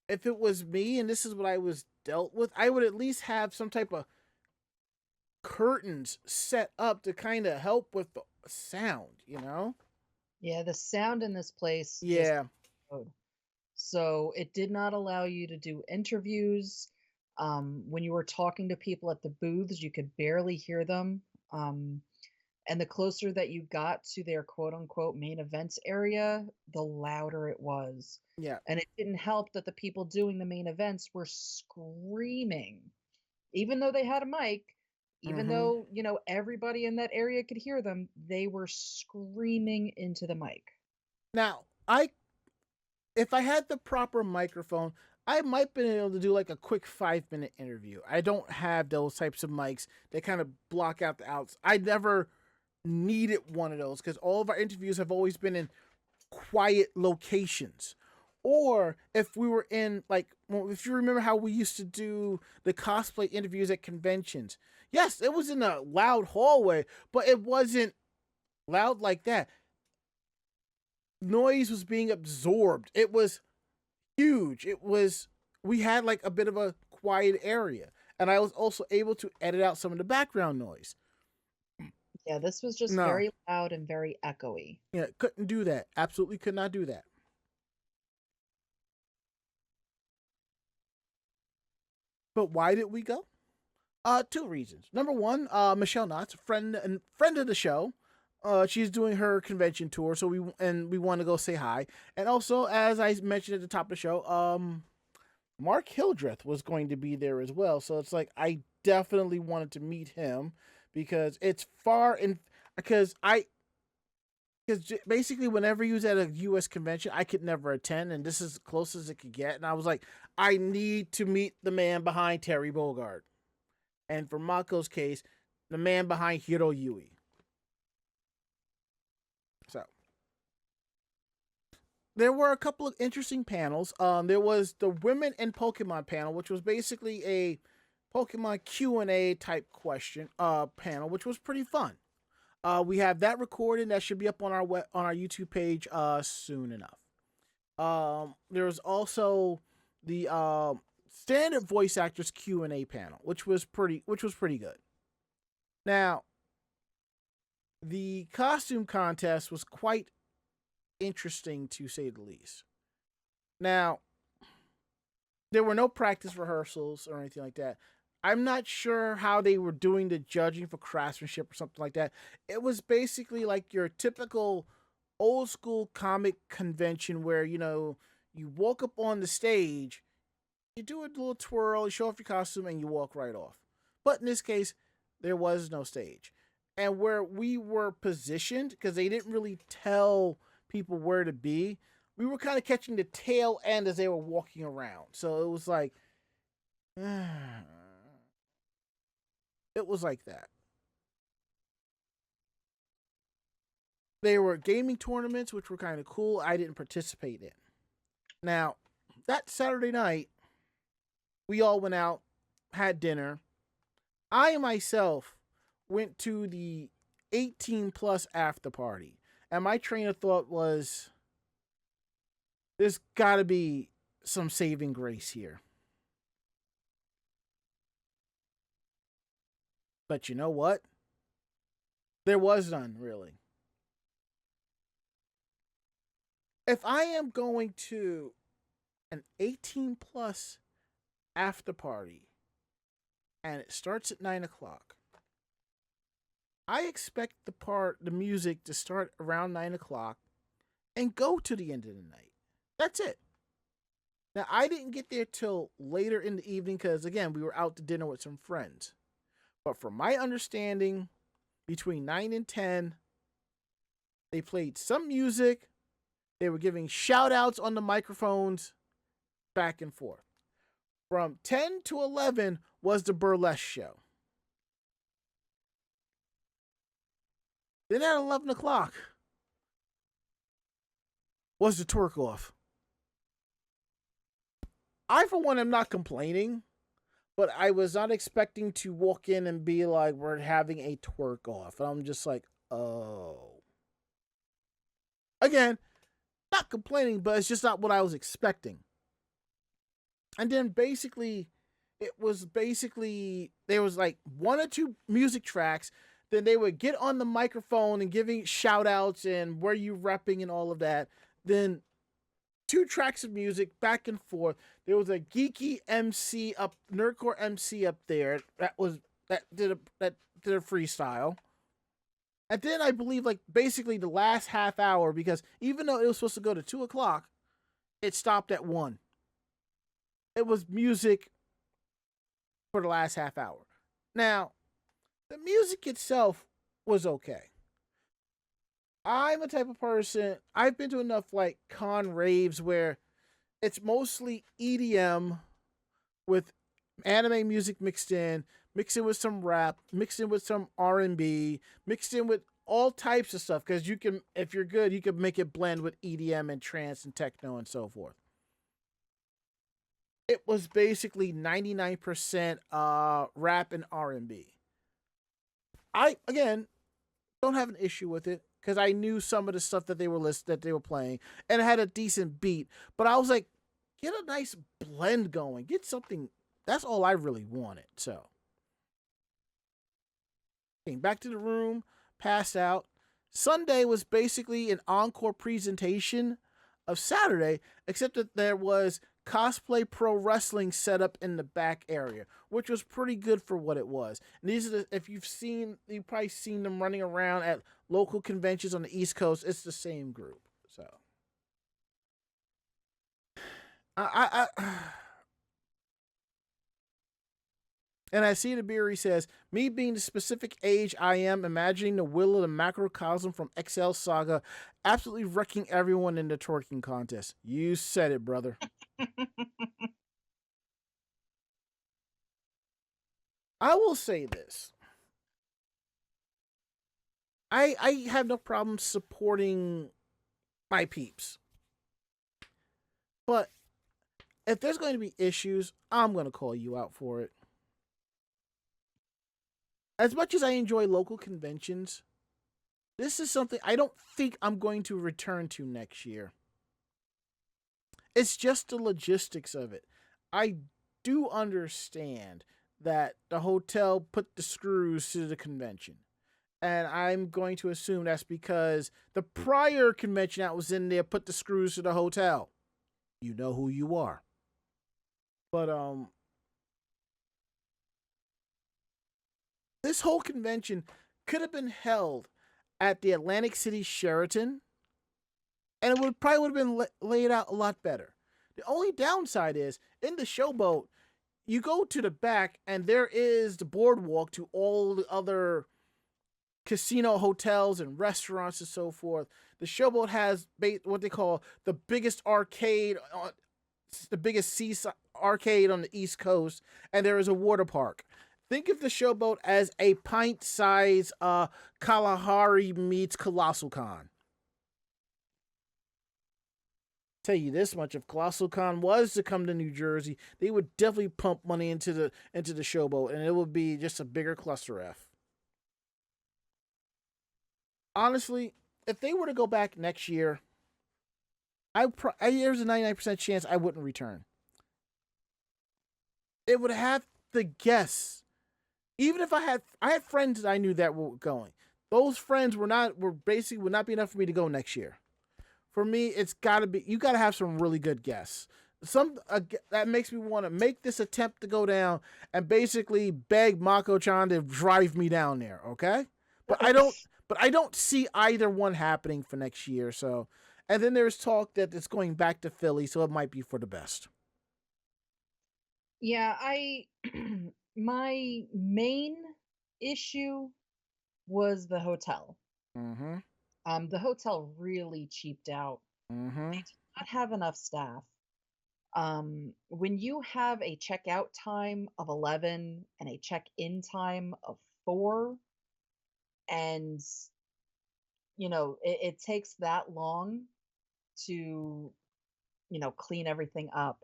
if it was me and this is what I was dealt with, I would at least have some type of curtains set up to kind of help with the sound, you know? Yeah, the sound in this place. Yeah. So it did not allow you to do interviews. When you were talking to people at the booths, you could barely hear them. Um, and the closer that you got to their quote unquote main events area, the louder it was. Yeah. And it didn't help that the people doing the main events were screaming. Even though they had a mic, even Hmm. though, everybody in that area could hear them, they were screaming into the mic. Now, if I had the proper microphone, I might been able to do like a quick 5-minute interview. I don't have those types of mics that kind of block out the outs. I never needed one of those because all of our interviews have always been in quiet locations. Or if we were in, like, well, if you remember how we used to do the cosplay interviews at conventions. Yes, it was in a loud hallway, but it wasn't loud like that. Noise was being absorbed. It was huge. We had like a bit of a quiet area. And I was also able to edit out some of the background noise. Yeah, this was just No, very loud and very echoey. yeah, couldn't do that. Absolutely could not do that. But why did we go? Two reasons. Number one, Michelle Knotts, friend of the show. She's doing her convention tour, so we want to go say hi. And also, as I mentioned at the top of the show, Mark Hildreth was going to be there as well. So it's like I definitely wanted to meet him because it's far in because basically whenever he was at a U.S. convention, I could never attend, and this is as close as it could get. And I was like, I need to meet the man behind Terry Bogard, and for Mako's case, the man behind Hiro Yui. So there were a couple of interesting panels. There was the Women in Pokemon panel, which was basically a Pokemon Q&A type question panel, which was pretty fun. We have that recorded. That should be up on our YouTube page soon enough. There was also the standard voice actors Q&A panel, which was pretty good. Now, the costume contest was quite interesting to say the least. Now, there were no practice rehearsals or anything like that. I'm not sure how they were doing the judging for craftsmanship or something like that. It was basically like your typical old school comic convention where, you walk up on the stage, you do a little twirl, you show off your costume, and you walk right off. But in this case, there was no stage. And where we were positioned, because they didn't really tell people where to be, we were kind of catching the tail end as they were walking around. So it was like, it was like that. There were gaming tournaments, which were kind of cool. I didn't participate in. Now, that Saturday night, we all went out, had dinner. I myself went to the 18 plus after party. And my train of thought was, there's got to be some saving grace here. But you know what? There was none, really. If I am going to an 18 plus after party and it starts at 9 o'clock, I expect the music to start around 9 o'clock and go to the end of the night. That's it. Now, I didn't get there till later in the evening because, again, we were out to dinner with some friends. But from my understanding, between 9 and 10, they played some music. They were giving shout outs on the microphones back and forth. From 10 to 11 was the burlesque show. Then at 11 o'clock was the twerk off. I, for one, am not complaining, but I was not expecting to walk in and be like, we're having a twerk off. And I'm just like, oh. Again, not complaining, but it's just not what I was expecting. And then basically, there was like one or two music tracks. Then they would get on the microphone and giving shout outs and where you repping and all of that. Then 2 tracks of music back and forth. There was a geeky MC up, nerdcore MC up there that did a freestyle. And then I believe like basically the last half hour, because even though it was supposed to go to 2 o'clock, it stopped at 1. It was music for the last half hour. Now, the music itself was okay. I'm a type of person, I've been to enough like con raves where it's mostly EDM with anime music mixed in with some rap, mixed in with some R&B, mixed in with all types of stuff, because you can, if you're good, you can make it blend with EDM and trance and techno and so forth. It was basically 99% rap and R&B. I again don't have an issue with it because I knew some of the stuff that they were playing, and it had a decent beat. But I was like, get a nice blend going, get something. That's all I really wanted. So came back to the room, passed out. Sunday was basically an encore presentation of Saturday, except that there was cosplay pro wrestling set up in the back area, which was pretty good for what it was. And these are if you've probably seen them running around at local conventions on the East Coast. It's the same group. So I and I see the Beery says, me being the specific age I am, imagining the will of the macrocosm from XL Saga absolutely wrecking everyone in the twerking contest. You said it, brother. I will say this. I have no problem supporting my peeps. But if there's going to be issues, I'm going to call you out for it. As much as I enjoy local conventions, this is something I don't think I'm going to return to next year. It's just the logistics of it. I do understand that the hotel put the screws to the convention. And I'm going to assume that's because the prior convention that was in there put the screws to the hotel. You know who you are. But this whole convention could have been held at the Atlantic City Sheraton, and it probably would have been laid out a lot better. The only downside is, in the Showboat, you go to the back, and there is the boardwalk to all the other casino hotels and restaurants and so forth. The Showboat has what they call the biggest arcade, the biggest seaside arcade on the East Coast, and there is a water park. Think of the Showboat as a pint-sized Kalahari meets Colossal Con. Tell you this much: if Colossal Con was to come to New Jersey, they would definitely pump money into the Showboat, and it would be just a bigger cluster F. Honestly, if they were to go back next year, there's a 99% chance I wouldn't return. It would have the guests. Even if I had friends that I knew that were going, those friends would not be enough for me to go next year. For me, it's got to be, you got to have some really good guests. That makes me want to make this attempt to go down and basically beg Mako-chan to drive me down there. Okay, but I don't see either one happening for next year. So, and then there's talk that it's going back to Philly, so it might be for the best. Yeah, my main issue was the hotel. Mm-hmm. The hotel really cheaped out. Mm-hmm. They did not have enough staff. When you have a checkout time of 11 and a check-in time of 4, and it takes that long to clean everything up,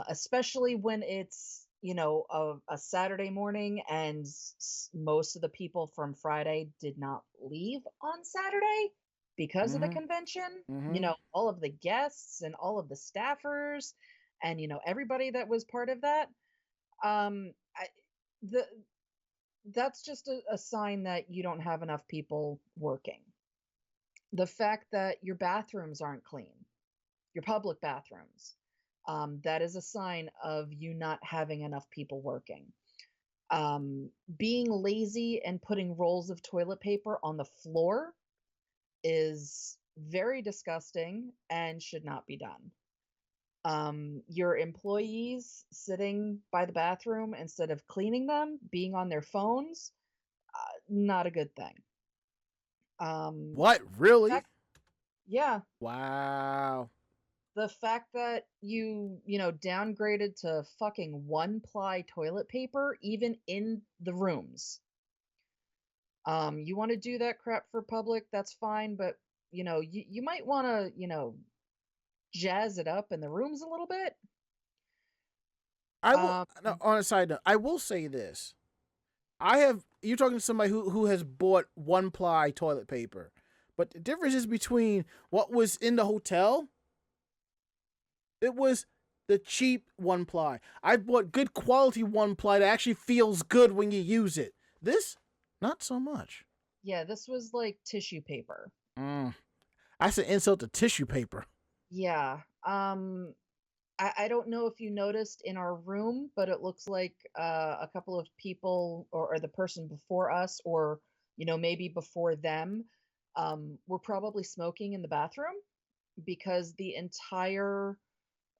especially when it's a Saturday morning, and most of the people from Friday did not leave on Saturday because of the convention. Mm-hmm. All of the guests and all of the staffers and everybody that was part of that. That's just a sign that you don't have enough people working. The fact that your bathrooms aren't clean, your public bathrooms. That is a sign of you not having enough people working. Being lazy and putting rolls of toilet paper on the floor is very disgusting and should not be done. Your employees sitting by the bathroom instead of cleaning them, being on their phones, not a good thing. What? Really? Yeah. Wow. The fact that you downgraded to fucking one-ply toilet paper, even in the rooms. You want to do that crap for public, that's fine, but you might want to, jazz it up in the rooms a little bit. I will. On a side note, I will say this: you're talking to somebody who has bought one ply toilet paper, but the difference is between what was in the hotel. It was the cheap one ply. I bought good quality one ply that actually feels good when you use it. This, not so much. Yeah, this was like tissue paper. That's an insult to tissue paper. Yeah. I don't know if you noticed in our room, but it looks like a couple of people or the person before us or, maybe before them, were probably smoking in the bathroom because the entire,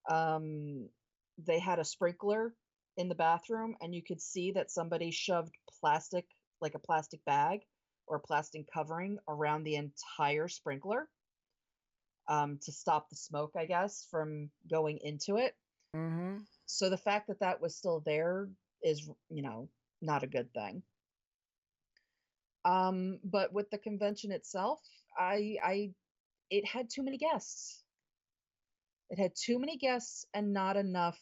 they had a sprinkler in the bathroom and you could see that somebody shoved plastic, like a plastic bag or a plastic covering around the entire sprinkler. To stop the smoke, I guess, from going into it. Mm-hmm. So the fact that that was still there is, not a good thing. But with the convention itself, it had too many guests. It had too many guests and not enough,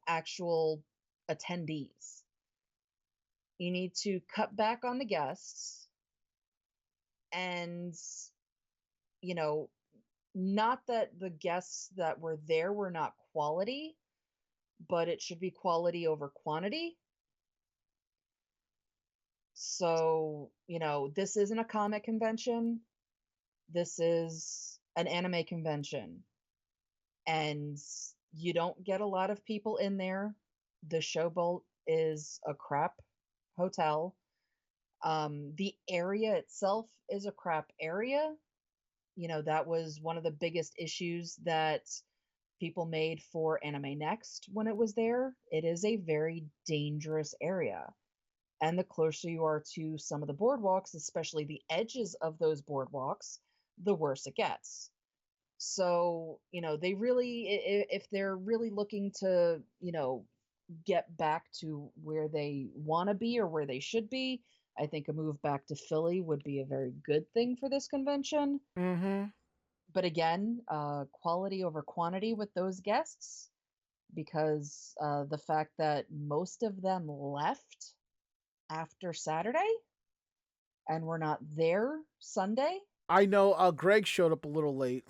actual attendees. You need to cut back on the guests and, not that the guests that were there were not quality, but it should be quality over quantity. So, this isn't a comic convention. This is an anime convention. And you don't get a lot of people in there. The Showboat is a crap hotel. The area itself is a crap area. That was one of the biggest issues that people made for Anime Next when it was there. It is a very dangerous area. And the closer you are to some of the boardwalks, especially the edges of those boardwalks, the worse it gets. So, they really, if they're really looking to, get back to where they want to be or where they should be, I think a move back to Philly would be a very good thing for this convention. Mm-hmm. But again, quality over quantity with those guests, because the fact that most of them left after Saturday and were not there Sunday. I know Greg showed up a little late.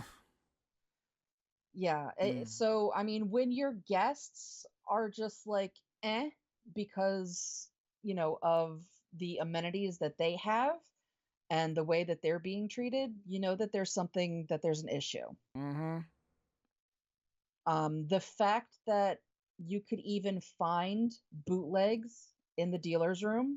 Yeah. So, I mean, when your guests are just like, because, of the amenities that they have and the way that they're being treated, that there's an issue. Mm-hmm. The fact that you could even find bootlegs in the dealer's room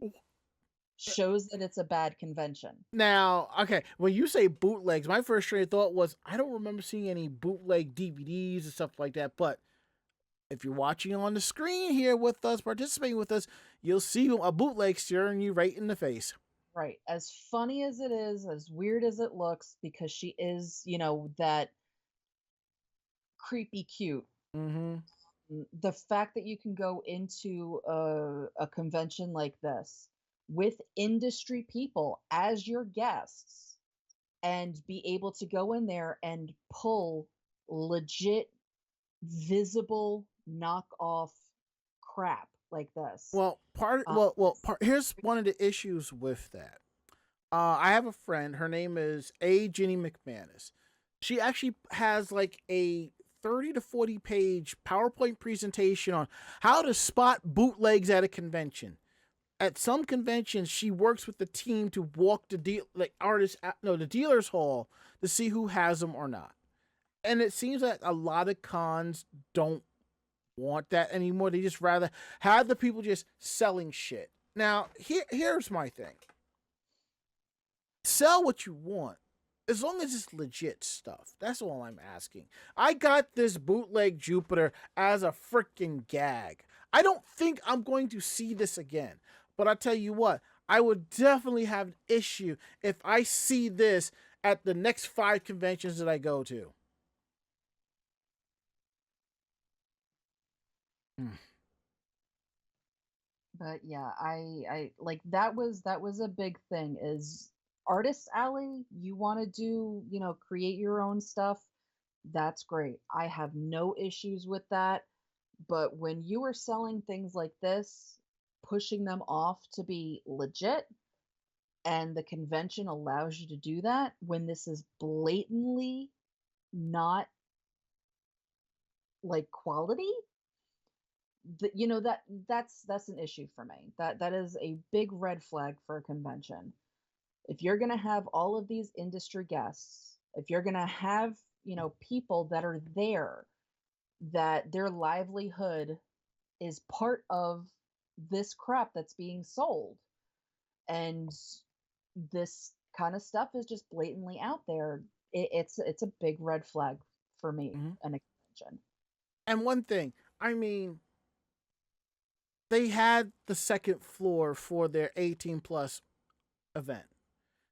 shows that it's a bad convention. Now, okay, when you say bootlegs, my first train of thought was, I don't remember seeing any bootleg DVDs and stuff like that, but if you're watching on the screen here with us, participating with us, you'll see a bootleg staring you right in the face. Right. As funny as it is, as weird as it looks, because she is, that creepy cute. Mm-hmm. The fact that you can go into a convention like this with industry people as your guests and be able to go in there and pull legit, visible knockoff crap like this. Well, here's one of the issues with that. I have a friend. Her name is Jenny McManus. She actually has like a 30 to 40 page PowerPoint presentation on how to spot bootlegs at a convention. At some conventions, she works with the team to walk the dealer's hall to see who has them or not. And it seems that a lot of cons don't want that anymore. They just rather have the people just selling shit. Now, here's my thing. Sell what you want. As long as it's legit stuff. That's all I'm asking. I got this bootleg Jupiter as a freaking gag. I don't think I'm going to see this again. But I tell you what, I would definitely have an issue if I see this at the next 5 conventions that I go to. But yeah, I like that was a big thing is Artist Alley, you want to do, create your own stuff, that's great. I have no issues with that. But when you are selling things like this, pushing them off to be legit, and the convention allows you to do that when this is blatantly not like quality, that's an issue for me. That is a big red flag for a convention. If you're going to have all of these industry guests, if you're going to have, people that are there, that their livelihood is part of this crap that's being sold, and this kind of stuff is just blatantly out there, it's a big red flag for me Mm-hmm. in a convention. And one thing, I mean, they had the second floor for their 18 plus event.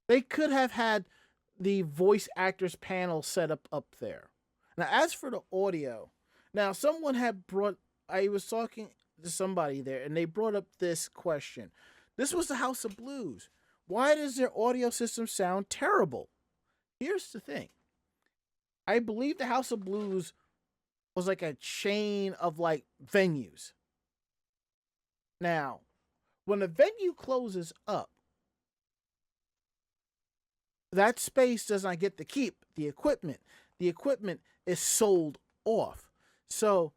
They could have had the voice actors panel set up there. Now, as for the audio, now someone had brought. I was talking to somebody there, and they brought up this question. This was the House of Blues. Why does their audio system sound terrible? Here's the thing. I believe the House of Blues was like a chain of like venues. Now, when a venue closes up, that space does not get to keep the equipment. The equipment is sold off. So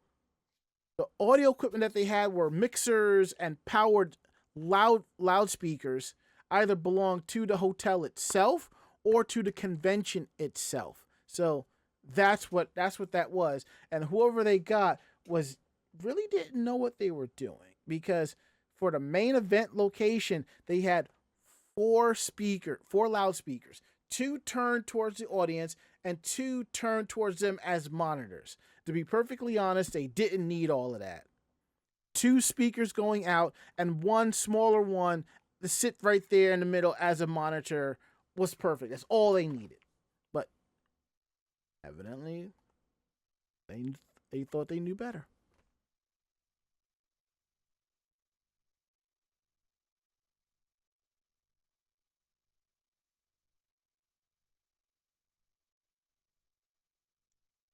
the audio equipment that they had were mixers and powered loudspeakers, either belonged to the hotel itself or to the convention itself. So that's what that was. And whoever they got was really didn't know what they were doing, because for the main event location they had four loudspeakers, two turned towards the audience and two turned towards them as monitors. To be perfectly honest, they didn't need all of that. Two speakers going out and one smaller one to sit right there in the middle as a monitor was perfect. That's all they needed. But evidently, they thought they knew better.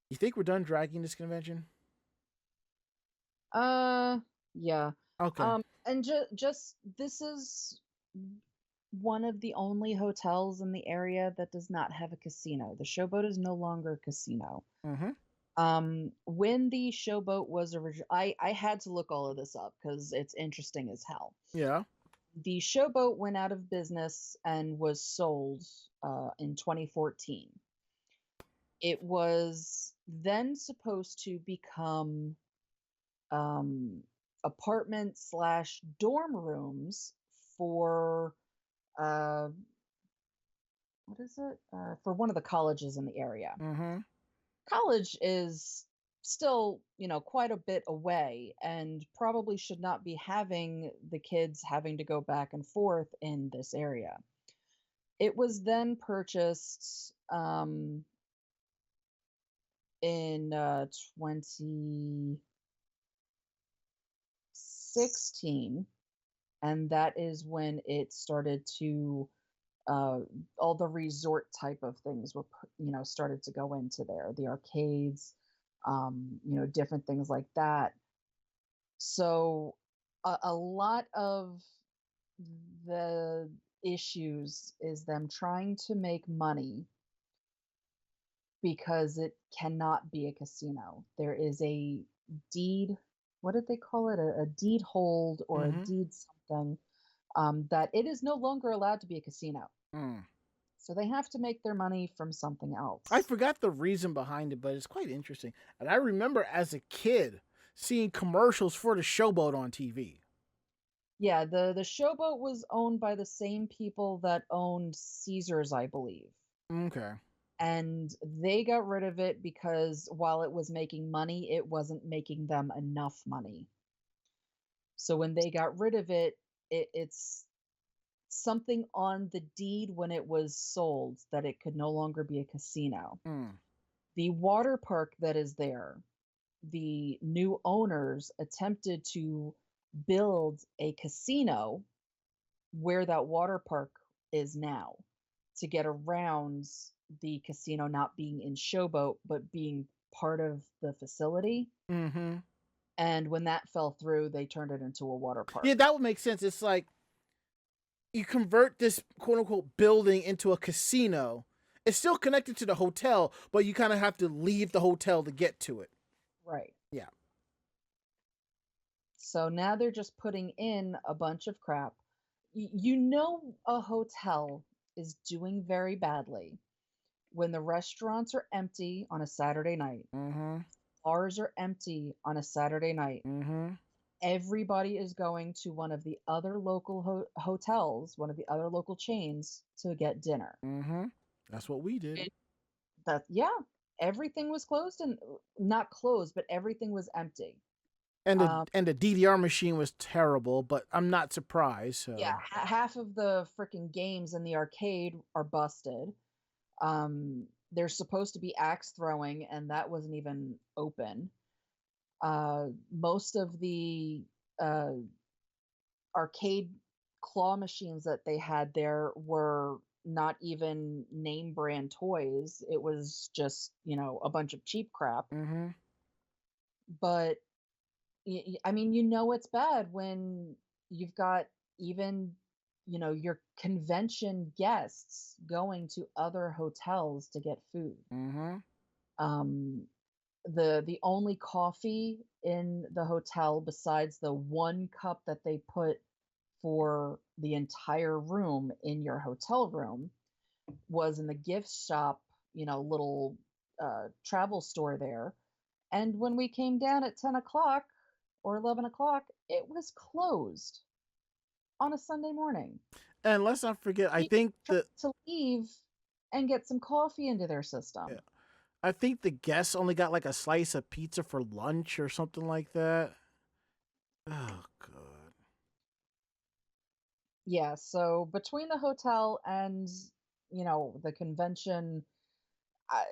You think we're done dragging this convention? Uh, yeah. Okay. And just this is one of the only hotels in the area that does not have a casino. The Showboat is no longer a casino. Mm-hmm. When the Showboat was I had to look all of this up because it's interesting as hell. Yeah. The Showboat went out of business and was sold in 2014. It was then supposed to become um, apartment slash dorm rooms for uh, what is it? For one of the colleges in the area. Mm-hmm. College is still, quite a bit away, and probably should not be having the kids having to go back and forth in this area. It was then purchased in 2016, and that is when it started to uh, all the resort type of things were started to go into there, the arcades, different things like that. So a lot of the issues is them trying to make money because it cannot be a casino. There is a deed, what did they call it? A deed hold or a Mm-hmm. deed something, that it is no longer allowed to be a casino. Mm. So they have to make their money from something I else. forgot the reason behind it, but it's quite interesting. And I remember as a kid seeing commercials for the Showboat on TV. Yeah, the Showboat was owned by the same people that owned Caesars, I believe. Okay. And they got rid of it because while it was making money, it wasn't making them enough money. So when they got rid of it, it's something on the deed when it was sold that it could no longer be a casino. Mm. The water park that is there, the new owners attempted to build a casino where that water park is now to get around the casino not being in Showboat but being part of the facility. Mm-hmm. And when that fell through, they turned it into a water Yeah, park. that would make sense. It's like you convert this quote unquote building into a casino. It's still connected to the hotel, but you kind of have to leave the hotel to get to it. Right. Yeah. So now they're just putting in a bunch of crap. You know, a hotel is doing very badly when the restaurants are empty on a Saturday night, Mm-hmm. bars are empty on a Saturday night. Mm-hmm. Everybody is going to one of the other local hotels, one of the other local chains to get dinner. Mm-hmm. That's what we did. It, that yeah, everything was closed and not closed, but everything was empty. And the Um, and the DDR machine was terrible, but I'm not surprised. yeah, So half of the freaking games in the arcade are busted. There's supposed to be axe throwing, and that wasn't even open. Most of the uh, arcade claw machines that they had there were not even name brand toys. It was just, a bunch of cheap crap. mm-hmm. But I mean, it's bad when you've got even, your convention guests going to other hotels to get food. Mm-hmm. Um, the only coffee in the hotel besides the one cup that they put for the entire room in your hotel room was in the gift shop, little travel store there. And when we came down at 10 o'clock or 11 o'clock, it was closed on a Sunday morning. And let's not forget, I They think tried to leave and get some coffee into their system. the guests only got like a slice of pizza for lunch or something like that. Oh god. Yeah, so between the hotel and, the convention, I,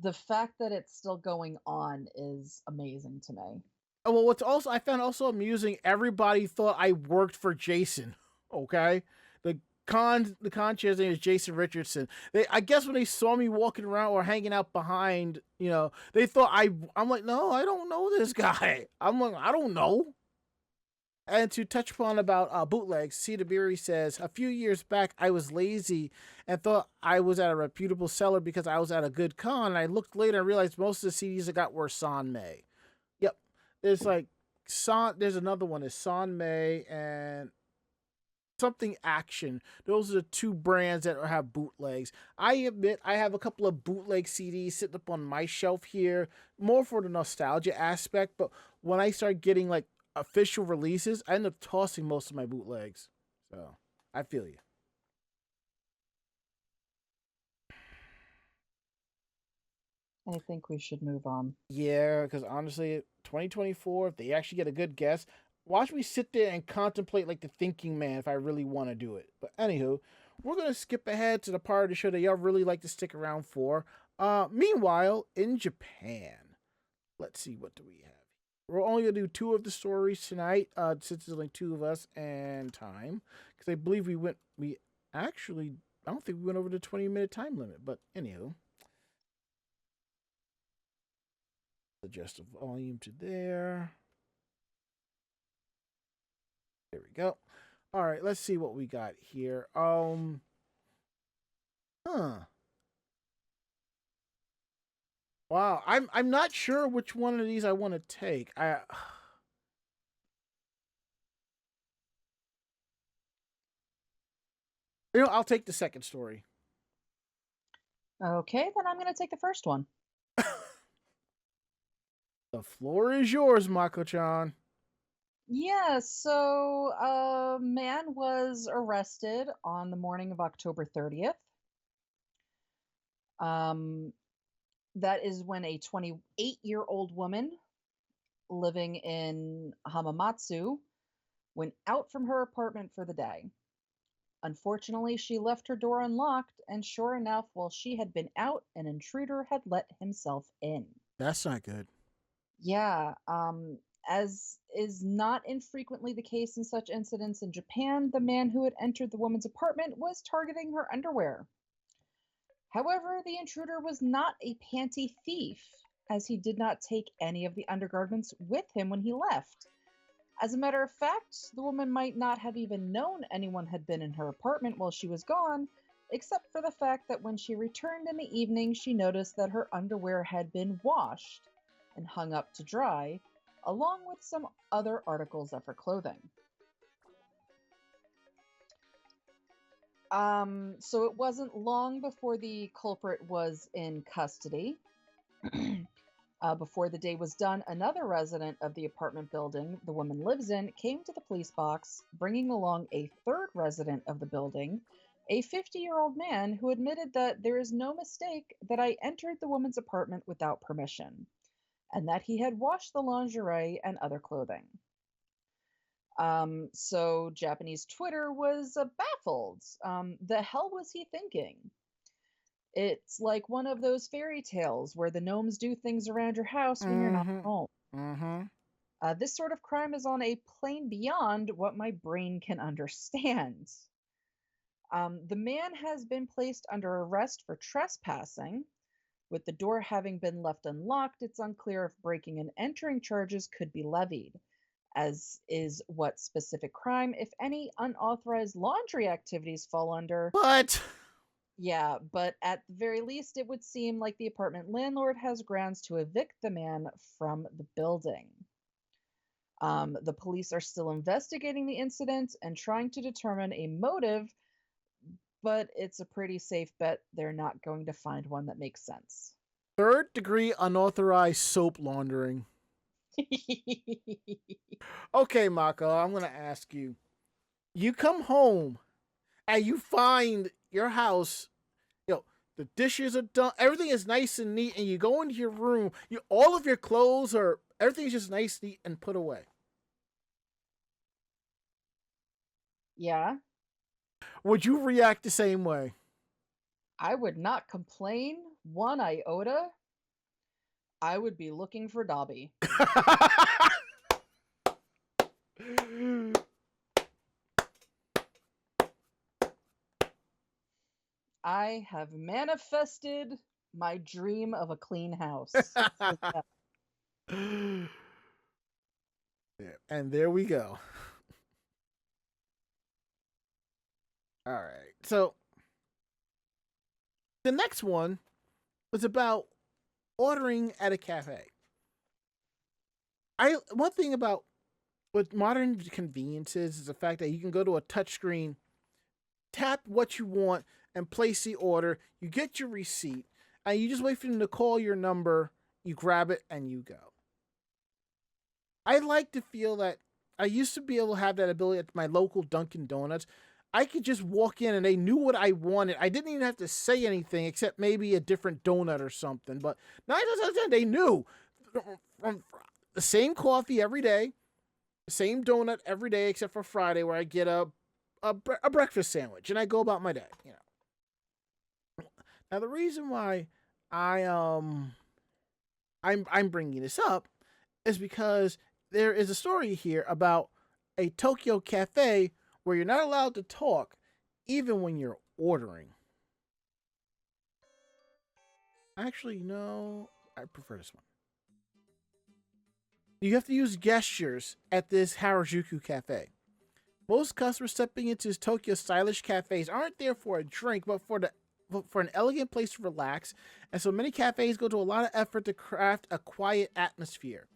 the fact that it's still going on is amazing to me. Oh, well, what's also I found also amusing, everybody thought I worked for Jason. Okay? The the con chair's name is Jason Richardson. I guess when they saw me walking around or hanging out behind, they thought I'm like, no, I don't know this guy. I'm like, I don't know. And to touch upon about bootlegs, Cedar Beery says, a few years back, I was lazy and thought I was at a reputable seller because I was at a good con. And I looked later and realized most of the CDs I got were San May. Yep. There's like there's another one, is San May and something Action. Those are the two brands that have bootlegs. I admit I have a couple of bootleg CDs sitting up on my shelf here, more for the nostalgia aspect, but when I start getting like official releases, I end up tossing most of my bootlegs. So I feel you. I think we should move on. Yeah, because honestly, 2024, if they actually get a good guess, watch me sit there and contemplate like the thinking man if I really want to do it. But anywho, we're gonna skip ahead to the part of the show that y'all really like to stick around for. Meanwhile, in Japan, let's see, what do we have? We're only gonna do two of the stories tonight, since there's only two of us and time. Because I believe we actually, I don't think we went over the 20-minute time limit. But anywho, adjust the volume to there. There we go. All right, let's see what we got here. Wow, I'm not sure which one of these I want to take. I'll take the second story. Okay, then I'm going to take the first one. The floor is yours, Mako-chan. Yeah, so a man was arrested on the morning of October 30th. Um, that is when a 28-year-old woman living in Hamamatsu went out from her apartment for the day. Unfortunately, she left her door unlocked, and sure enough, while she had been out, an intruder had let himself in. That's not good. Yeah, as is not infrequently the case in such incidents in Japan, the man who had entered the woman's apartment was targeting her underwear. However, the intruder was not a panty thief, as he did not take any of the undergarments with him when he left. As a matter of fact, the woman might not have even known anyone had been in her apartment while she was gone, except for the fact that when she returned in the evening, she noticed that her underwear had been washed and hung up to dry, along with some other articles of her clothing. So it wasn't long before the culprit was in custody. Before the day was done, another resident of the apartment building the woman lives in came to the police box, bringing along a third resident of the building, a 50-year-old man who admitted that there is no mistake that I entered the woman's apartment without permission, and that he had washed the lingerie and other clothing. So Japanese Twitter was baffled. The hell was he thinking? It's like one of those fairy tales where the gnomes do things around your house when you're not home. This sort of crime is on a plane beyond what my brain can understand. The man has been placed under arrest for trespassing. With the door having been left unlocked, it's unclear if breaking and entering charges could be levied, as is what specific crime, if any, unauthorized laundry activities fall under. What? Yeah, but at the very least, it would seem like the apartment landlord has grounds to evict the man from the building. The police are still investigating the incident and trying to determine a motive, but it's a pretty safe bet they're not going to find one that makes sense. Third degree unauthorized soap laundering. Okay, Mako, I'm going to ask you. You come home and you find your house, the dishes are done, everything is nice and neat, and you go into your room, all of your clothes are, everything's just nice, neat, and put away. Yeah. Would you react the same way? I would not complain one iota. I would be looking for Dobby. I have manifested my dream of a clean house. And there we go. All right. So the next one was about ordering at a cafe. One thing about with modern conveniences is the fact that you can go to a touchscreen, tap what you want, and place the order. You get your receipt, and you just wait for them to call your number. You grab it, and you go. I like to feel that I used to be able to have that ability at my local Dunkin' Donuts. I could just walk in and they knew what I wanted. I didn't even have to say anything except maybe a different donut or something. But 9 times out of 10, they knew. From the same coffee every day, the same donut every day except for Friday where I get a breakfast sandwich and I go about my day. Now the reason why I'm bringing this up is because there is a story here about a Tokyo cafe where you're not allowed to talk even when you're ordering. Actually, no, I prefer this one. You have to use gestures at this Harajuku cafe. Most customers stepping into Tokyo stylish cafes aren't there for a drink, but for an elegant place to relax, and so many cafes go to a lot of effort to craft a quiet atmosphere.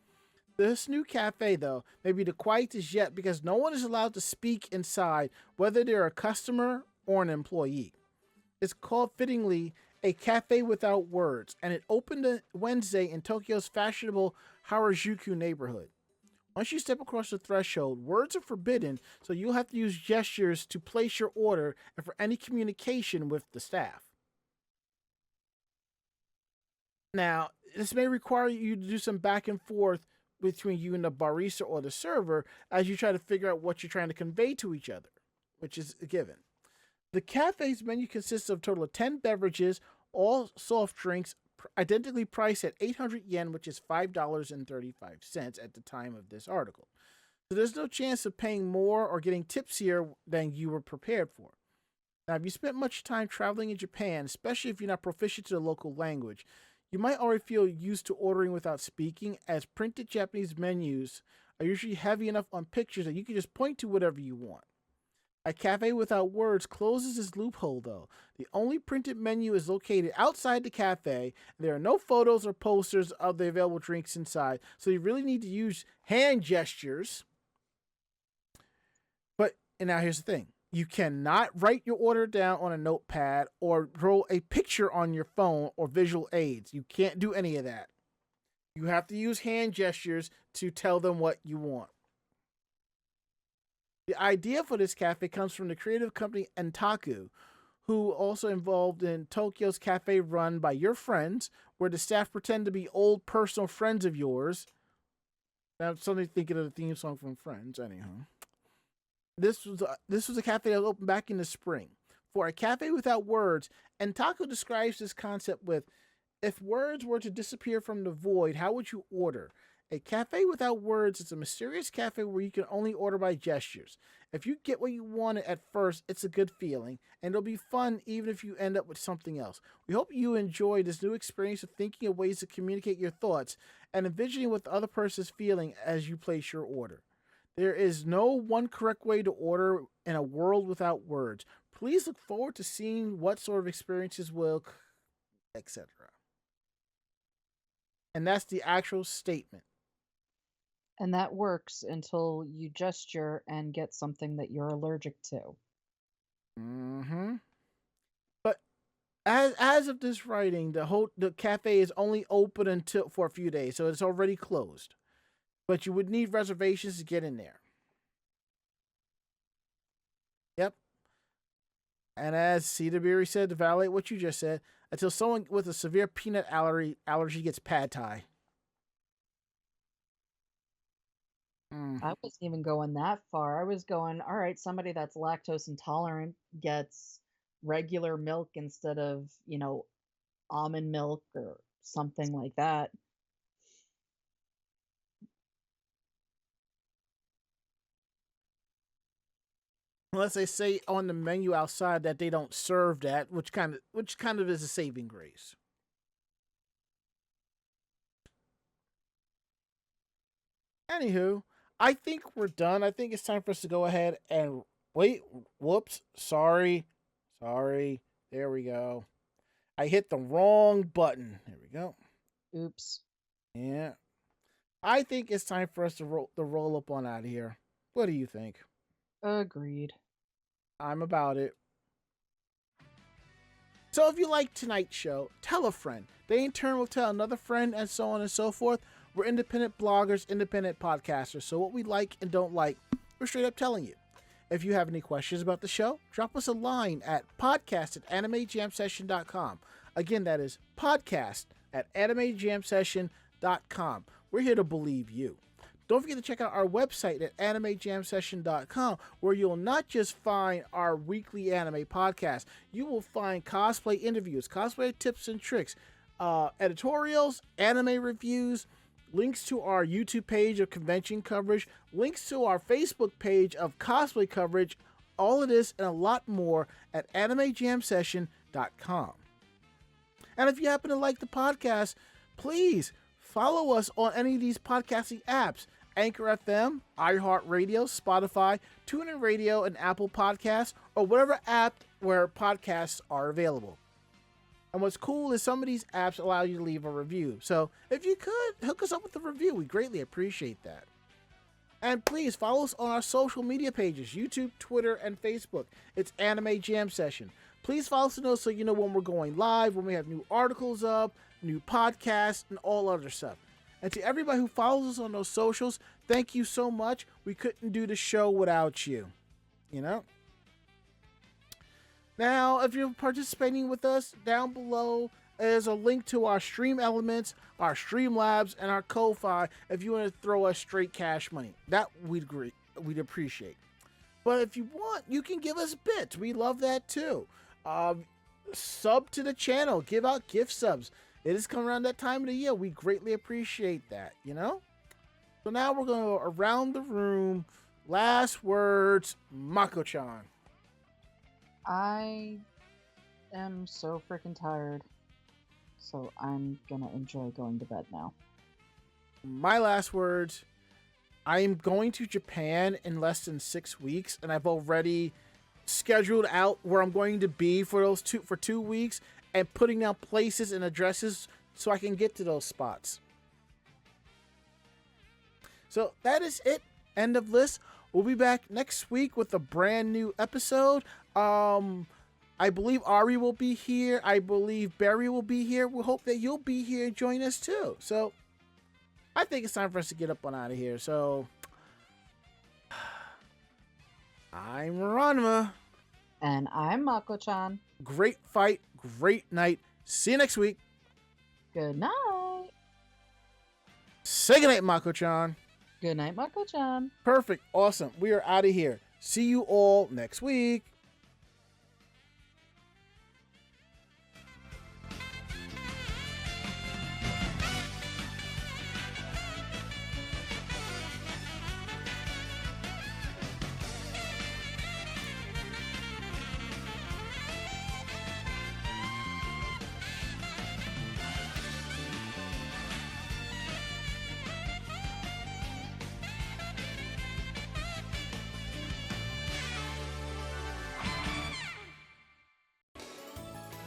This new cafe, though, may be the quietest yet because no one is allowed to speak inside, whether they're a customer or an employee. It's called fittingly a cafe without words, and it opened Wednesday in Tokyo's fashionable Harajuku neighborhood. Once you step across the threshold, words are forbidden, so you'll have to use gestures to place your order and for any communication with the staff. Now, this may require you to do some back and forth between you and the barista or the server as you try to figure out what you're trying to convey to each other, which is a given. The cafe's menu consists of a total of 10 beverages, all soft drinks, identically priced at 800 yen, which is $5.35 at the time of this article. So there's no chance of paying more or getting tipsier than you were prepared for. Now, if you spent much time traveling in Japan, especially if you're not proficient to the local language, you might already feel used to ordering without speaking, as printed Japanese menus are usually heavy enough on pictures that you can just point to whatever you want. A cafe without words closes this loophole, though. The only printed menu is located outside the cafe, and there are no photos or posters of the available drinks inside, so you really need to use hand gestures. And now here's the thing. You cannot write your order down on a notepad or draw a picture on your phone or visual aids. You can't do any of that. You have to use hand gestures to tell them what you want. The idea for this cafe comes from the creative company Entaku, who also involved in Tokyo's cafe run by your friends, where the staff pretend to be old personal friends of yours. Now, suddenly thinking of the theme song from Friends, anyhow. This was a cafe that was opened back in the spring. For a cafe without words, Entaku describes this concept with, if words were to disappear from the void, how would you order? A cafe without words is a mysterious cafe where you can only order by gestures. If you get what you wanted at first, it's a good feeling, and it'll be fun even if you end up with something else. We hope you enjoy this new experience of thinking of ways to communicate your thoughts and envisioning what the other person's feeling as you place your order. There is no one correct way to order in a world without words. Please look forward to seeing what sort of experiences will, etc. And that's the actual statement. And that works until you gesture and get something that you're allergic to. Mm-hmm. But as of this writing, the cafe is only open for a few days, so it's already closed. But you would need reservations to get in there. Yep. And as Cedarberry said, to validate what you just said, until someone with a severe peanut allergy gets pad thai. I wasn't even going that far. I was going, all right, somebody that's lactose intolerant gets regular milk instead of, almond milk or something like that. Unless they say on the menu outside that they don't serve that, which kind of is a saving grace. Anywho, I think we're done. I think it's time for us to go ahead and wait. Whoops. Sorry. There we go. I hit the wrong button. There we go. Oops. Yeah. I think it's time for us to roll up on out of here. What do you think? Agreed. I'm about it. So if you like tonight's show, tell a friend. They in turn will tell another friend, and so on and so forth. We're independent bloggers, independent podcasters, so what we like and don't like, we're straight up telling you. If you have any questions about the show, drop us a line at podcast@animejamsession.com. Again, that is podcast@animejamsession.com. We're here to believe you. Don't forget to check out our website at animejamsession.com, where you'll not just find our weekly anime podcast, you will find cosplay interviews, cosplay tips and tricks, editorials, anime reviews, links to our YouTube page of convention coverage, links to our Facebook page of cosplay coverage, all of this and a lot more at animejamsession.com. And if you happen to like the podcast, please follow us on any of these podcasting apps: Anchor FM, iHeartRadio, Spotify, TuneIn Radio, and Apple Podcasts, or whatever app where podcasts are available. And what's cool is some of these apps allow you to leave a review. So if you could, hook us up with a review. We greatly appreciate that. And please follow us on our social media pages: YouTube, Twitter, and Facebook. It's Anime Jam Session. Please follow us to know so you know when we're going live, when we have new articles up, new podcasts, and all other stuff. And to everybody who follows us on those socials, thank you so much. We couldn't do the show without you. You know? Now, if you're participating with us, down below is a link to our Stream Elements, our Streamlabs, and our Ko-Fi if you want to throw us straight cash money. That we'd appreciate. But if you want, you can give us bits. We love that too. Sub to the channel. Give out gift subs. It is coming around that time of the year. We greatly appreciate that, you know? So now we're going to go around the room. Last words, Mako-chan. I am so freaking tired. So I'm gonna enjoy going to bed now. My last words, I am going to Japan in less than 6 weeks, and I've already scheduled out where I'm going to be for 2 weeks and putting down places and addresses so I can get to those spots. So that is it. End of list. We'll be back next week with a brand new episode. I believe Ari will be here. I believe Barry will be here. We hope that you'll be here and join us too. So I think it's time for us to get up on out of here. So I'm Ranma. And I'm Mako-chan. Great fight. Great night. See you next week. Good night. Say goodnight, Mako-chan. Good night, Mako-chan. Perfect. Awesome. We are out of here. See you all next week.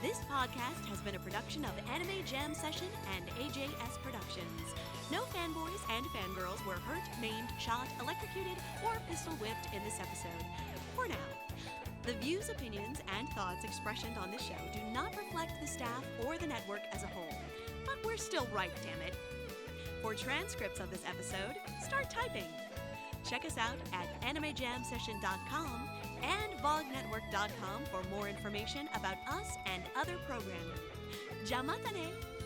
This podcast has been a production of Anime Jam Session and AJS Productions. No fanboys and fangirls were hurt, maimed, shot, electrocuted, or pistol whipped in this episode. For now. The views, opinions, and thoughts expressed on this show do not reflect the staff or the network as a whole. But we're still right, damn it. For transcripts of this episode, start typing. Check us out at animejamsession.com and vognetwork.com for more information about us and other programming. Jamatane!